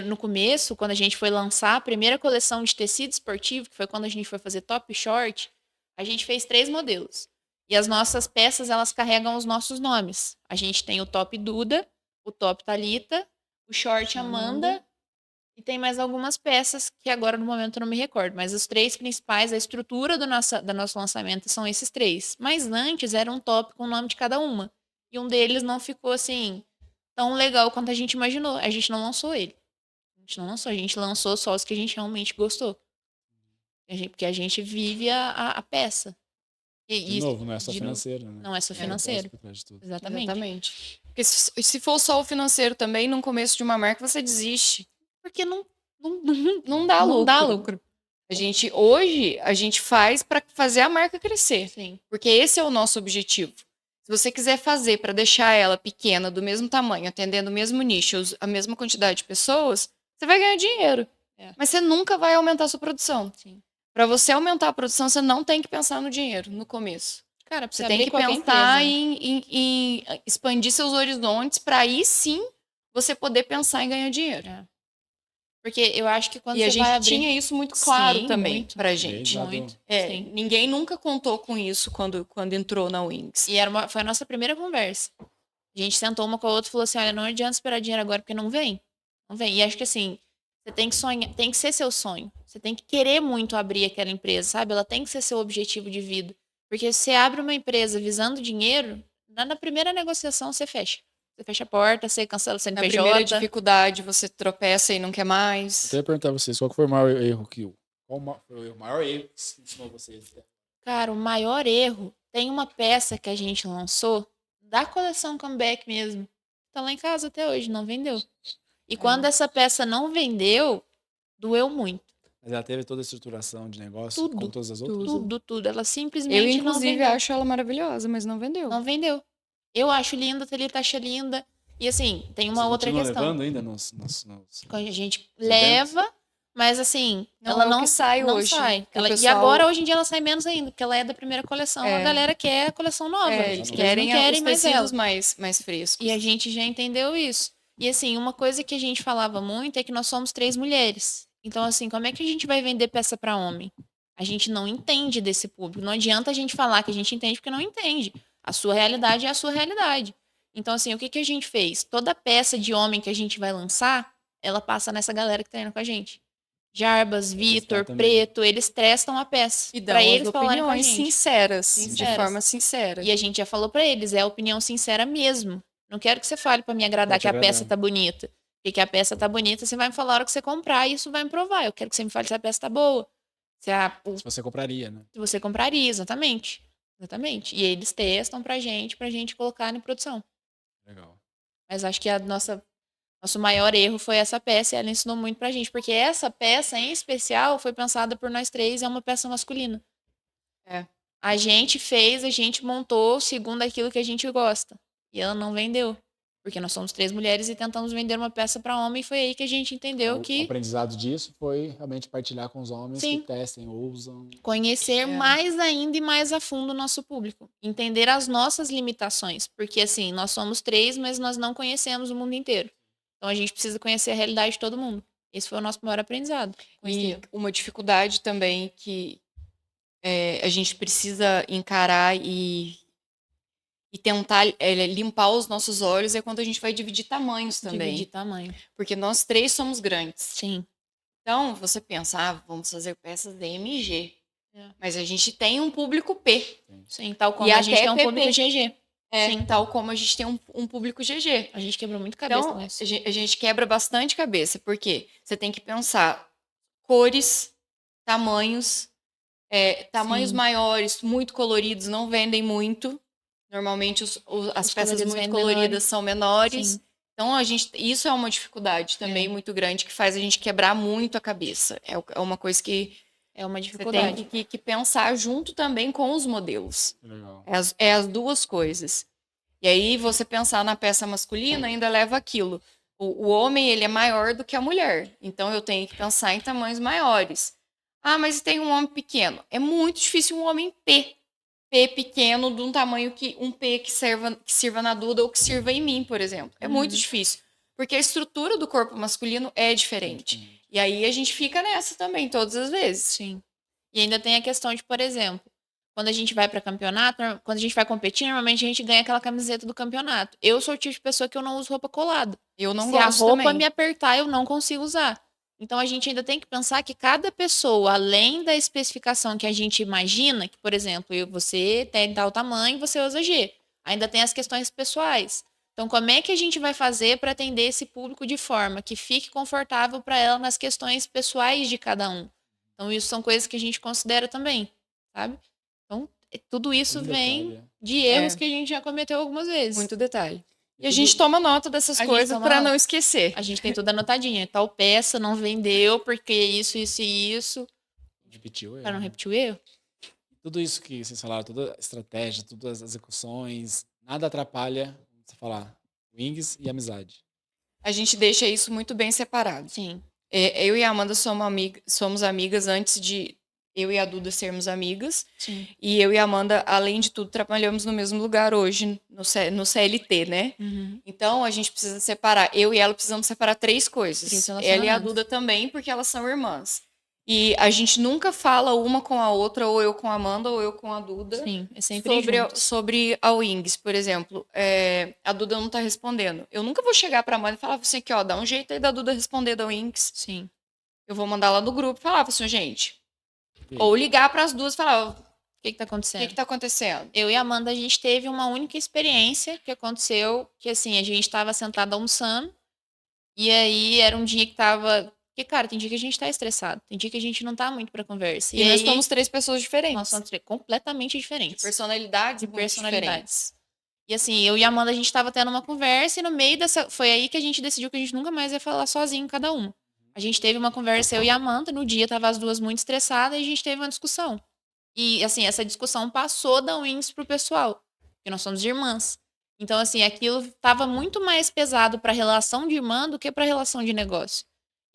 No começo, quando a gente foi lançar a primeira coleção de tecido esportivo, que foi quando a gente foi fazer top short, a gente fez 3 modelos. E as nossas peças, elas carregam os nossos nomes. A gente tem o top Duda, o top Thalita, o short Amanda, e tem mais algumas peças que agora no momento eu não me recordo. Mas os 3 principais, a estrutura do nosso lançamento são esses 3. Mas antes era um top com o nome de cada uma. E um deles não ficou assim tão legal quanto a gente imaginou. A gente não lançou ele. A gente lançou só os que a gente realmente gostou. Porque a gente vive a peça. De novo, não é só financeiro, né? Não é só financeiro. Exatamente. Porque se for só o financeiro também, no começo de uma marca, você desiste. Porque não dá lucro. Não dá lucro. Hoje, a gente faz para fazer a marca crescer. Sim. Porque esse é o nosso objetivo. Se você quiser fazer para deixar ela pequena, do mesmo tamanho, atendendo o mesmo nicho, a mesma quantidade de pessoas, você vai ganhar dinheiro. Mas você nunca vai aumentar a sua produção. Para você aumentar a produção, você não tem que pensar no dinheiro no começo. Cara, você tem que pensar em expandir seus horizontes para aí sim você poder pensar em ganhar dinheiro. Porque eu acho que quando você vai abrir... tinha isso muito claro Sim, também muito, pra gente. Muito. Ninguém nunca contou com isso quando entrou na Wings. E foi a nossa primeira conversa. A gente sentou uma com a outra e falou assim, olha, não adianta esperar dinheiro agora porque não vem. Não vem. E acho que assim, você tem que sonhar, tem que ser seu sonho. Você tem que querer muito abrir aquela empresa, sabe? Ela tem que ser seu objetivo de vida. Porque se você abre uma empresa visando dinheiro, na primeira negociação você fecha. Você fecha a porta, você cancela o CNPJ. Na primeira dificuldade, você tropeça e não quer mais. Eu ia perguntar a vocês, qual foi o maior erro foi o maior erro que ensinou vocês? Cara, o maior erro, tem uma peça que a gente lançou, da coleção Comeback mesmo. Tá lá em casa até hoje, não vendeu. E quando essa peça não vendeu, doeu muito. Mas ela teve toda a estruturação de negócio, como todas as outras? Tudo. Ela simplesmente não vendeu. Eu, inclusive, acho ela maravilhosa, mas não vendeu. Não vendeu. Eu acho linda, a Thalita acha linda. E assim, tem uma outra questão. Levando ainda nos... A gente leva, mas assim, ela não sai não hoje. Sai. E agora, hoje em dia, ela sai menos ainda, porque ela é da primeira coleção. A galera quer a coleção nova. Eles querem os tecidos mais frescos. E a gente já entendeu isso. E assim, uma coisa que a gente falava muito é que nós somos 3 mulheres. Então, assim, como é que a gente vai vender peça para homem? A gente não entende desse público. Não adianta a gente falar que a gente entende, porque não entende. A sua realidade é a sua realidade. Então, assim, o que a gente fez? Toda peça de homem que a gente vai lançar, ela passa nessa galera que treina com a gente. Jarbas, Vitor, Preto, eles testam a peça. E dão eles falarem opiniões sinceras, de forma sincera. E a gente já falou pra eles, é a opinião sincera mesmo. Não quero que você fale pra me agradar que a peça tá bonita. Porque a peça tá bonita, você vai me falar a hora que você comprar e isso vai me provar. Eu quero que você me fale se a peça tá boa. Se você compraria, né? Se você compraria, exatamente. Exatamente. E eles testam pra gente colocar em produção. Legal. Mas acho que nosso maior erro foi essa peça e ela ensinou muito pra gente. Porque essa peça, em especial, foi pensada por nós 3, é uma peça masculina. A gente fez, a gente montou segundo aquilo que a gente gosta. E ela não vendeu. Porque nós somos 3 mulheres e tentamos vender uma peça para homem e foi aí que a gente entendeu que... O aprendizado disso foi realmente partilhar com os homens que testem, usam... Conhecer mais ainda e mais a fundo o nosso público. Entender as nossas limitações. Porque, assim, nós somos 3, mas nós não conhecemos o mundo inteiro. Então, a gente precisa conhecer a realidade de todo mundo. Esse foi o nosso maior aprendizado. E uma dificuldade também que a gente precisa encarar e tentar limpar os nossos olhos é quando a gente vai dividir tamanhos também. Dividir tamanho. Porque nós três somos grandes. Sim. Então, você pensa, vamos fazer peças DMG. É. Mas a gente tem um público P. Sim, tal como E a gente até tem um PP. público GG. Sim. Tal como a gente tem um público GG. A gente quebrou muito cabeça Então, com isso. a gente quebra bastante cabeça, porque você tem que pensar cores, tamanhos, tamanhos Sim. maiores, muito coloridos, não vendem muito. Normalmente as Os peças coloridos muito vendem coloridas menores. são menores. Sim. Então, isso é uma dificuldade também muito grande, que faz a gente quebrar muito a cabeça. É uma coisa que É uma você dificuldade. tem que pensar junto também com os modelos. Legal. É as duas coisas. E aí, você pensar na peça masculina ainda leva aquilo. O homem, ele é maior do que a mulher. Então, eu tenho que pensar em tamanhos maiores. Ah, mas tem um homem pequeno. É muito difícil um homem P pequeno, de um tamanho um P que sirva na Duda ou que sirva em mim, por exemplo. É muito difícil. Porque a estrutura do corpo masculino é diferente. E aí, a gente fica nessa também, todas as vezes. Sim. E ainda tem a questão de, por exemplo, quando a gente vai para campeonato, quando a gente vai competir, normalmente a gente ganha aquela camiseta do campeonato. Eu sou o tipo de pessoa que eu não uso roupa colada. Eu não Se gosto a roupa também. me apertar, eu não consigo usar. Então a gente ainda tem que pensar que cada pessoa, além da especificação que a gente imagina, que, por exemplo, você tem tal tamanho, você usa G. Ainda tem as questões pessoais. Então, como é que a gente vai fazer para atender esse público de forma que fique confortável para ela nas questões pessoais de cada um? Então, isso são coisas que a gente considera também, sabe? Então, tudo isso Um vem detalhe, de erros que a gente já cometeu algumas vezes. Muito detalhe. E a tudo- gente toma nota dessas A gente coisas toma para nota. não esquecer. A gente tem tudo anotadinho. Tal peça não vendeu porque isso, isso e isso. Repetiu, Para não repetir o erro. Tudo isso que vocês falaram, toda a estratégia, todas as execuções, nada atrapalha, você falar, wings e amizade. A gente deixa isso muito bem separado. Sim. Eu e a Amanda somos amigas antes de eu e a Duda sermos amigas. Sim. E eu e a Amanda, além de tudo, trabalhamos no mesmo lugar hoje, no CLT, né? Uhum. Então, a gente precisa separar. Eu e ela precisamos separar 3 coisas. 3 Ela e a relacionamentos. Duda também, porque elas são irmãs. E a gente nunca fala uma com a outra, ou eu com a Amanda, ou eu com a Duda. Sim, é sempre juntos. Sobre a Wings, por exemplo. A Duda não tá respondendo. Eu nunca vou chegar pra Amanda e falar assim, aqui, ó, dá um jeito aí da Duda responder da Wings. Sim. Eu vou mandar lá no grupo e falar assim, gente. Sim. Ou ligar pras duas e falar, O que tá o acontecendo? que tá acontecendo? Eu e a Amanda, a gente teve uma única experiência que aconteceu, que assim, a gente estava sentada almoçando, e aí era um dia que tava... Porque, cara, tem dia que a gente tá estressado, tem dia que a gente não tá muito pra conversa. E nós aí, somos 3 pessoas diferentes. nós somos completamente de diferentes. personalidades De muito personalidades. diferentes. E assim, eu e a Amanda, a gente tava tendo uma conversa, e no meio dessa... Foi aí que a gente decidiu que a gente nunca mais ia falar sozinho, cada um. A gente teve uma conversa, eu e a Amanda, no dia tava as duas muito estressadas, e a gente teve uma discussão. E, assim, essa discussão passou da Wings pro pessoal, porque nós somos irmãs. Então, assim, aquilo tava muito mais pesado pra relação de irmã do que pra relação de negócio.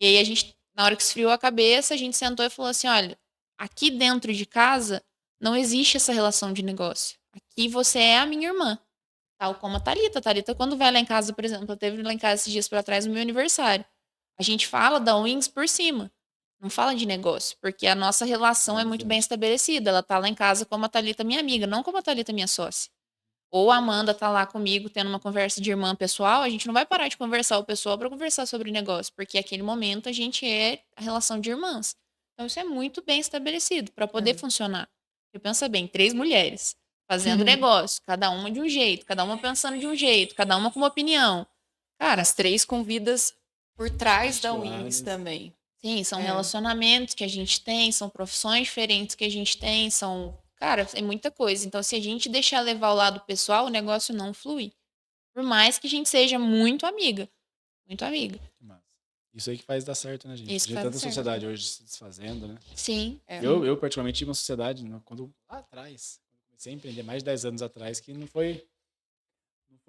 E aí a gente, na hora que esfriou a cabeça, a gente sentou e falou assim, olha, aqui dentro de casa não existe essa relação de negócio. Aqui você é a minha irmã. Tal como a Thalita. A Thalita, quando vai lá em casa, por exemplo, ela teve lá em casa esses dias pra trás no meu aniversário. A gente fala da Wings por cima. Não fala de negócio, porque a nossa relação é muito bem estabelecida. Ela tá lá em casa como a Thalita minha amiga, não como a Thalita minha sócia. Ou a Amanda tá lá comigo tendo uma conversa de irmã pessoal, a gente não vai parar de conversar o pessoal para conversar sobre negócio, porque aquele momento a gente é a relação de irmãs. Então isso é muito bem estabelecido para poder funcionar. Você pensa bem, 3 mulheres fazendo negócio, cada uma de um jeito, cada uma pensando de um jeito, cada uma com uma opinião. Cara, As 3 com vidas por trás da Particulares. Wings também. sim, são É. relacionamentos que a gente tem, são profissões diferentes que a gente tem, são. Cara, é muita coisa. Então, se a gente deixar levar o lado pessoal, o negócio não flui. Por mais que a gente seja muito amiga. Muito amiga. Que massa. Isso aí que faz dar certo, né, gente? Isso De faz tanta dar certo. sociedade hoje se desfazendo, né? Sim. É. Eu particularmente, tive uma sociedade, né, quando lá atrás, quando comecei a empreender, mais de 10 anos atrás, que não foi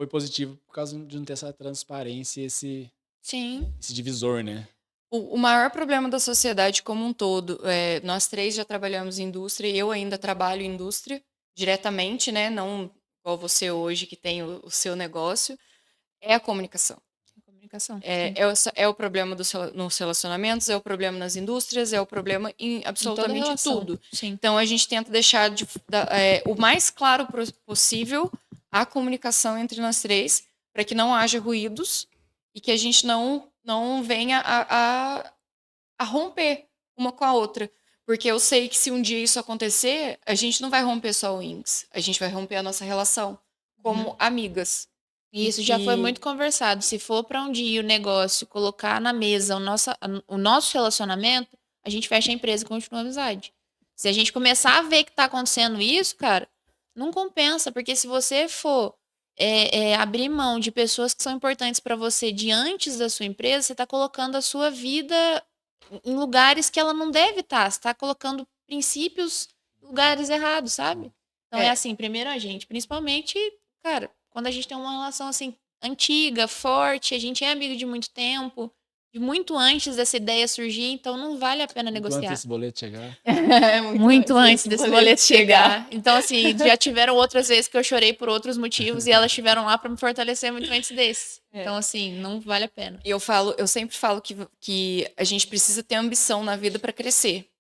positivo por causa de não ter essa transparência, esse Sim. divisor, né? O maior problema da sociedade como um todo, nós 3 já trabalhamos em indústria e eu ainda trabalho em indústria diretamente, né? Não igual você hoje que tem o seu negócio, é a comunicação. Comunicação. É o problema nos relacionamentos, é o problema nas indústrias, é o problema em absolutamente relação. tudo. Sim. Então, a gente tenta deixar o mais claro possível a comunicação entre nós três, para que não haja ruídos e que a gente não venha a romper uma com a outra. Porque eu sei que se um dia isso acontecer, a gente não vai romper só o Wings, a gente vai romper a nossa relação como amigas. E isso já foi muito conversado. Se for para um dia o negócio colocar na mesa o nosso relacionamento, a gente fecha a empresa e continua a amizade. Se a gente começar a ver que tá acontecendo isso, cara, não compensa, porque se você for abrir mão de pessoas que são importantes para você diante da sua empresa, você tá colocando a sua vida em lugares que ela não deve estar. Você tá colocando princípios em lugares errados, sabe? Então é assim, primeiro a gente, principalmente, cara, quando a gente tem uma relação assim antiga, forte, a gente é amigo de muito tempo, de muito antes dessa ideia surgir, então não vale a pena Muito negociar. antes desse boleto chegar. Muito antes desse boleto chegar. Então, assim, já tiveram outras vezes que eu chorei por outros motivos e elas estiveram lá para me fortalecer muito antes desse. Então, assim, não vale a pena. E eu sempre falo que a gente precisa ter ambição na vida para crescer.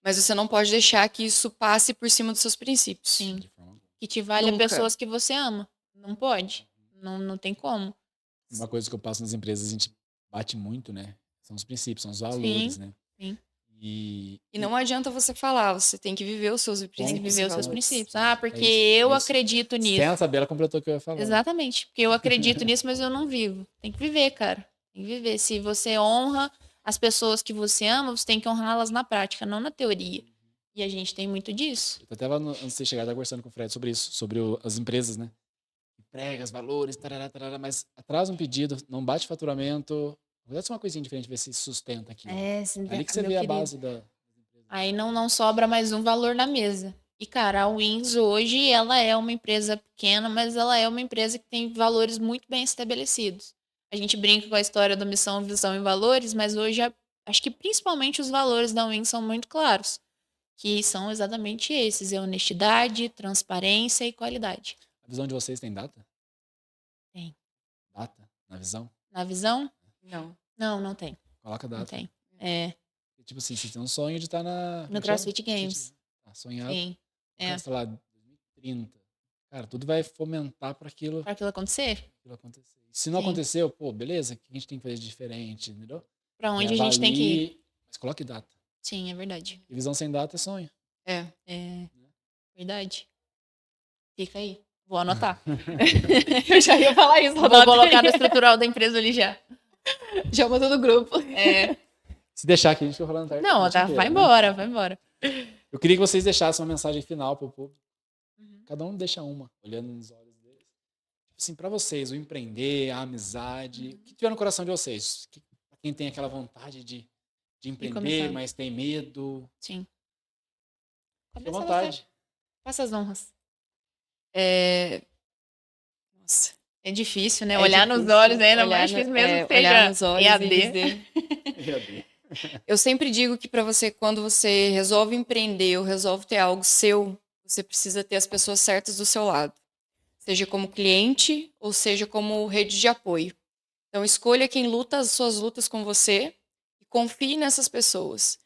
Mas você não pode deixar que isso passe por cima dos seus princípios. Sim. De forma alguma. Que te valha Nunca. pessoas que você ama. Não pode. Não tem como. Uma coisa que eu passo nas empresas, a gente bate muito, né? São os princípios, são os valores, né? sim. E não adianta você falar, você tem que viver os seus princípios. Tem que viver os seus valores. princípios. Ah, porque É eu isso. acredito nisso. sem ela saber, ela completou o que eu ia falar. Exatamente. Porque eu acredito nisso, mas eu não vivo. Tem que viver, cara. Tem que viver. Se você honra as pessoas que você ama, você tem que honrá-las na prática, não na teoria. E a gente tem muito disso. Eu até antes de você chegar, estava conversando com o Fred sobre isso, sobre as empresas, né? Que prega os valores, tarará, tarará, mas atrasa um pedido, não bate faturamento. Deve ser uma coisinha diferente, ver se sustenta aqui. Ali que você vê a base da. Aí não sobra mais um valor na mesa. E, cara, a Wings hoje, ela é uma empresa pequena, mas ela é uma empresa que tem valores muito bem estabelecidos. A gente brinca com a história da missão, visão e valores, mas hoje acho que principalmente os valores da Wings são muito claros. Que são exatamente esses: é honestidade, transparência e qualidade. A visão de vocês tem data? Tem. Data? Na visão? Na visão? Não. Não tem. Coloca data. Não tem. É, Tipo assim, você tem um sonho de estar na. no CrossFit Games. Sonhado. Sim. É. Sei lá, 2030. Cara, tudo vai fomentar para aquilo Pra aquilo acontecer? acontecer. Se não Sim. aconteceu, pô, beleza, o que a gente tem que fazer de diferente, entendeu? Pra onde a gente tem que ir? Avalie, mas coloque data. Sim, é verdade. E visão sem data é sonho. É. É verdade. Fica aí. Vou anotar. Eu já ia falar isso, Vou colocar no estrutural da empresa ali já. Já mandou no grupo. É. Se deixar aqui, a gente fica falando tarde. Não, tá, vai embora, vai embora. Eu queria que vocês deixassem uma mensagem final pro público. Uhum. Cada um deixa uma, olhando nos olhos deles. Tipo assim, pra vocês, o empreender, a amizade, o que tiver no coração de vocês? Pra quem tem aquela vontade de empreender, começar. mas tem medo. Sim. Fique à Começa vontade. você. Faça as honras. Nossa. É difícil, né? É olhar difícil. nos olhos, né? Ainda Olhar mais no- difícil mesmo que olhar seja nos olhos e EAD. dizer. Eu sempre digo que para você, quando você resolve empreender ou resolve ter algo seu, você precisa ter as pessoas certas do seu lado. Seja como cliente ou seja como rede de apoio. Então escolha quem luta as suas lutas com você e confie nessas pessoas.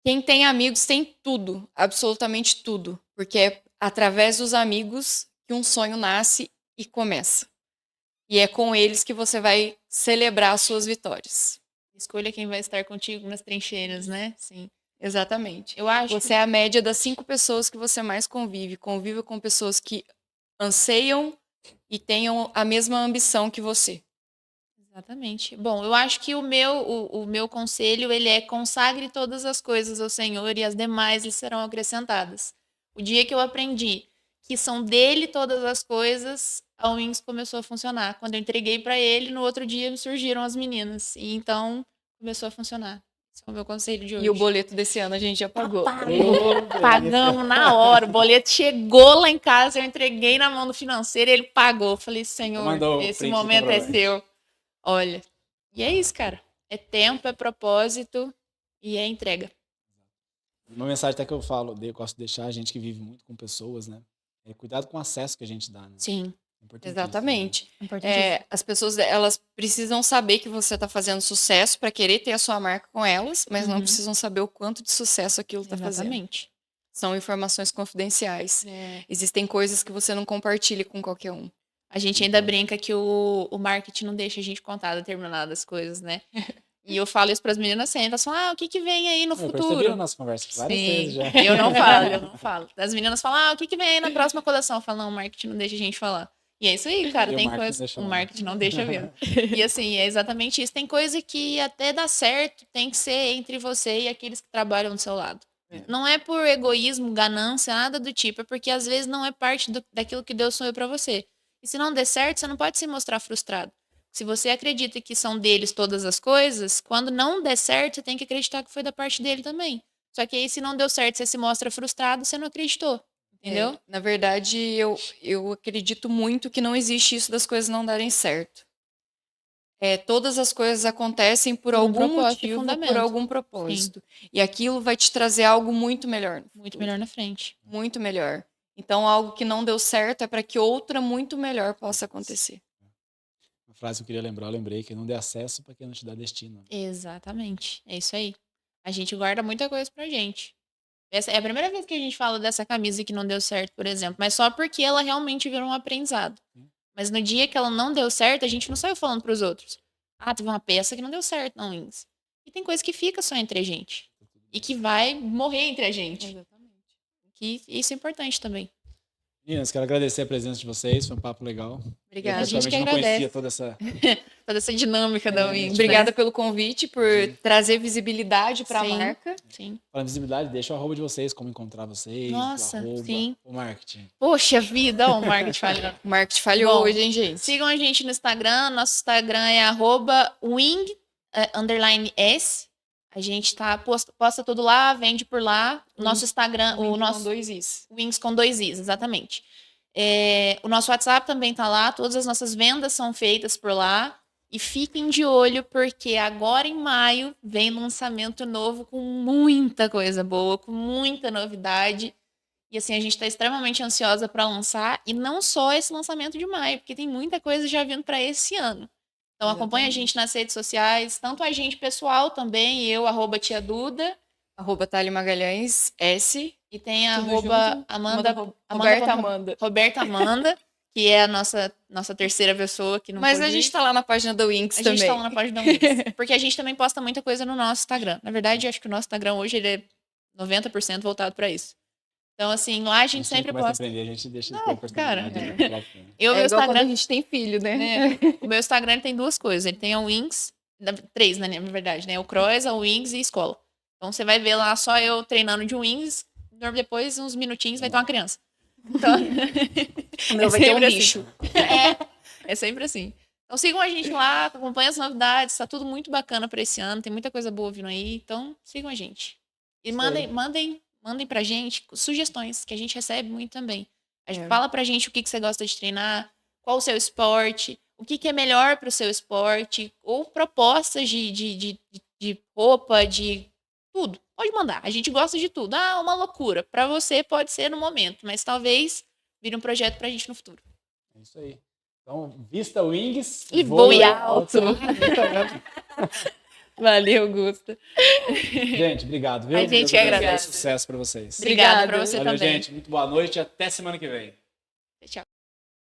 Quem tem amigos tem tudo, absolutamente tudo, porque é através dos amigos que um sonho nasce e começa. E é com eles que você vai celebrar as suas vitórias. Escolha quem vai estar contigo nas trincheiras, né? Sim. Exatamente. Eu acho Você é a média das 5 pessoas que você mais convive. Conviva com pessoas que anseiam e tenham a mesma ambição que você. Exatamente. Bom, eu acho que o meu conselho, ele é: consagre todas as coisas ao Senhor e as demais lhe serão acrescentadas. O dia que eu aprendi que são dele todas as coisas, a Wings começou a funcionar. Quando eu entreguei para ele, no outro dia me surgiram as meninas. E então começou a funcionar. Esse é o meu conselho de hoje. E o boleto desse ano a gente já pagou. Pagamos na hora. O boleto chegou lá em casa, eu entreguei na mão do financeiro e ele pagou. Falei: Senhor, Mandou o esse print do momento é comprovante. seu. Olha. E é isso, cara. É tempo, é propósito e é entrega. Uma mensagem até que eu gosto de deixar a gente que vive muito com pessoas, né? É cuidado com o acesso que a gente dá, né? Sim. Importantíssimo. Exatamente. Importante. As pessoas, elas precisam saber que você está fazendo sucesso para querer ter a sua marca com elas, mas não Uhum. precisam saber o quanto de sucesso aquilo está fazendo. Exatamente. São informações confidenciais. É. Existem coisas que você não compartilha com qualquer um. A gente ainda brinca que o marketing não deixa a gente contar determinadas coisas, né? E eu falo isso para as meninas sempre. Elas falam, o que vem aí no Eu percebi futuro? na nossa conversa várias Sim, vezes já. eu não falo. As meninas falam, o que vem aí na próxima coleção? Eu falo, não, o marketing não deixa a gente falar. E é isso aí, cara, E o tem marketing coisa. deixa O mesmo. marketing não deixa mesmo. E assim, é exatamente isso. Tem coisa que até dá certo, tem que ser entre você e aqueles que trabalham do seu lado. Não é por egoísmo, ganância, nada do tipo, é porque às vezes não é parte daquilo que Deus sonhou pra você. E se não der certo, você não pode se mostrar frustrado. Se você acredita que são deles todas as coisas, quando não der certo, você tem que acreditar que foi da parte dele também. Só que aí, se não deu certo, você se mostra frustrado, você não acreditou. Entendeu? Na verdade, eu acredito muito que não existe isso das coisas não darem certo. Todas as coisas acontecem por Por um algum propósito e motivo, por fundamento. algum propósito. E aquilo vai te trazer algo muito melhor. Muito melhor na frente. Muito melhor. Então, algo que não deu certo é para que outra muito melhor possa acontecer. Uma frase que eu queria lembrar, eu lembrei, que não dê acesso para quem não te dá destino. Exatamente. É isso aí. A gente guarda muita coisa pra gente. Essa é a primeira vez que a gente fala dessa camisa que não deu certo, por exemplo. Mas só porque ela realmente virou um aprendizado. Mas no dia que ela não deu certo, a gente não saiu falando pros outros. Ah, teve uma peça que não deu certo, não, Ins. E tem coisa que fica só entre a gente. E que vai morrer entre a gente. Exatamente. Que isso é importante também. Meninas, quero agradecer a presença de vocês, foi um papo legal. Obrigada. A gente que particularmente, não conhecia agradece. toda essa... Toda essa dinâmica da Wings. Obrigada pelo convite, por trazer visibilidade para a Sim. marca. Sim. Falando de visibilidade, deixa o arroba de vocês, como encontrar vocês, Nossa, o arroba, sim. o marketing. Poxa vida, ó, o marketing falhando. O marketing falhou Bom, hoje, hein, gente? Sigam a gente no Instagram. Nosso Instagram é @wing_s. A gente posta tudo lá, vende por lá. O nosso Instagram, o nosso Com 2 Is. Wings com 2 Is, exatamente. O nosso WhatsApp também tá lá. Todas as nossas vendas são feitas por lá. E fiquem de olho, porque agora em maio vem lançamento novo com muita coisa boa, com muita novidade. E assim, a gente está extremamente ansiosa para lançar. E não só esse lançamento de maio, porque tem muita coisa já vindo para esse ano. Então acompanha a gente nas redes sociais, tanto a gente pessoal também, eu, @tia Duda, @Thali Magalhães, S. e tem a Tudo junto. Roberta Amanda, que é a nossa terceira pessoa que não Mas pôde a gente ir. tá lá na página da Winx A também. gente tá lá na página da Wings, porque a gente também posta muita coisa no nosso Instagram. Na verdade, acho que o nosso Instagram hoje ele é 90% voltado para isso. Então, assim, lá a gente sempre começa posta. a aprender, a gente deixa de Não, ter personalidade, cara. né? Claro que é. Eu, meu igual quando Instagram, a gente tem filho, né? né? O meu Instagram ele tem duas coisas. Ele tem a Wings, 3, né, na verdade, né? O Cross, a Wings e a escola. Então você vai ver lá só eu treinando de Wings, depois, uns minutinhos, vai ter uma criança. Então, O meu vai ter um sempre assim. bicho. É sempre assim. Então sigam a gente lá, acompanhem as novidades, tá tudo muito bacana pra esse ano, tem muita coisa boa vindo aí, então sigam a gente. E mandem pra gente sugestões, que a gente recebe muito também. A gente fala pra gente o que você gosta de treinar, qual o seu esporte, o que é melhor pro seu esporte, ou propostas de roupa, de tudo. Pode mandar, a gente gosta de tudo. Ah, uma loucura. Pra você pode ser no momento, mas talvez vire um projeto pra gente no futuro. É isso aí. Então, vista Wings. E voe alto. Valeu, Gusta. Gente, obrigado, viu? A gente Deus abençoe. agradece. Sucesso pra vocês. Obrigada Obrigada. pra você Valeu, também. gente. Muito boa noite e até semana que vem.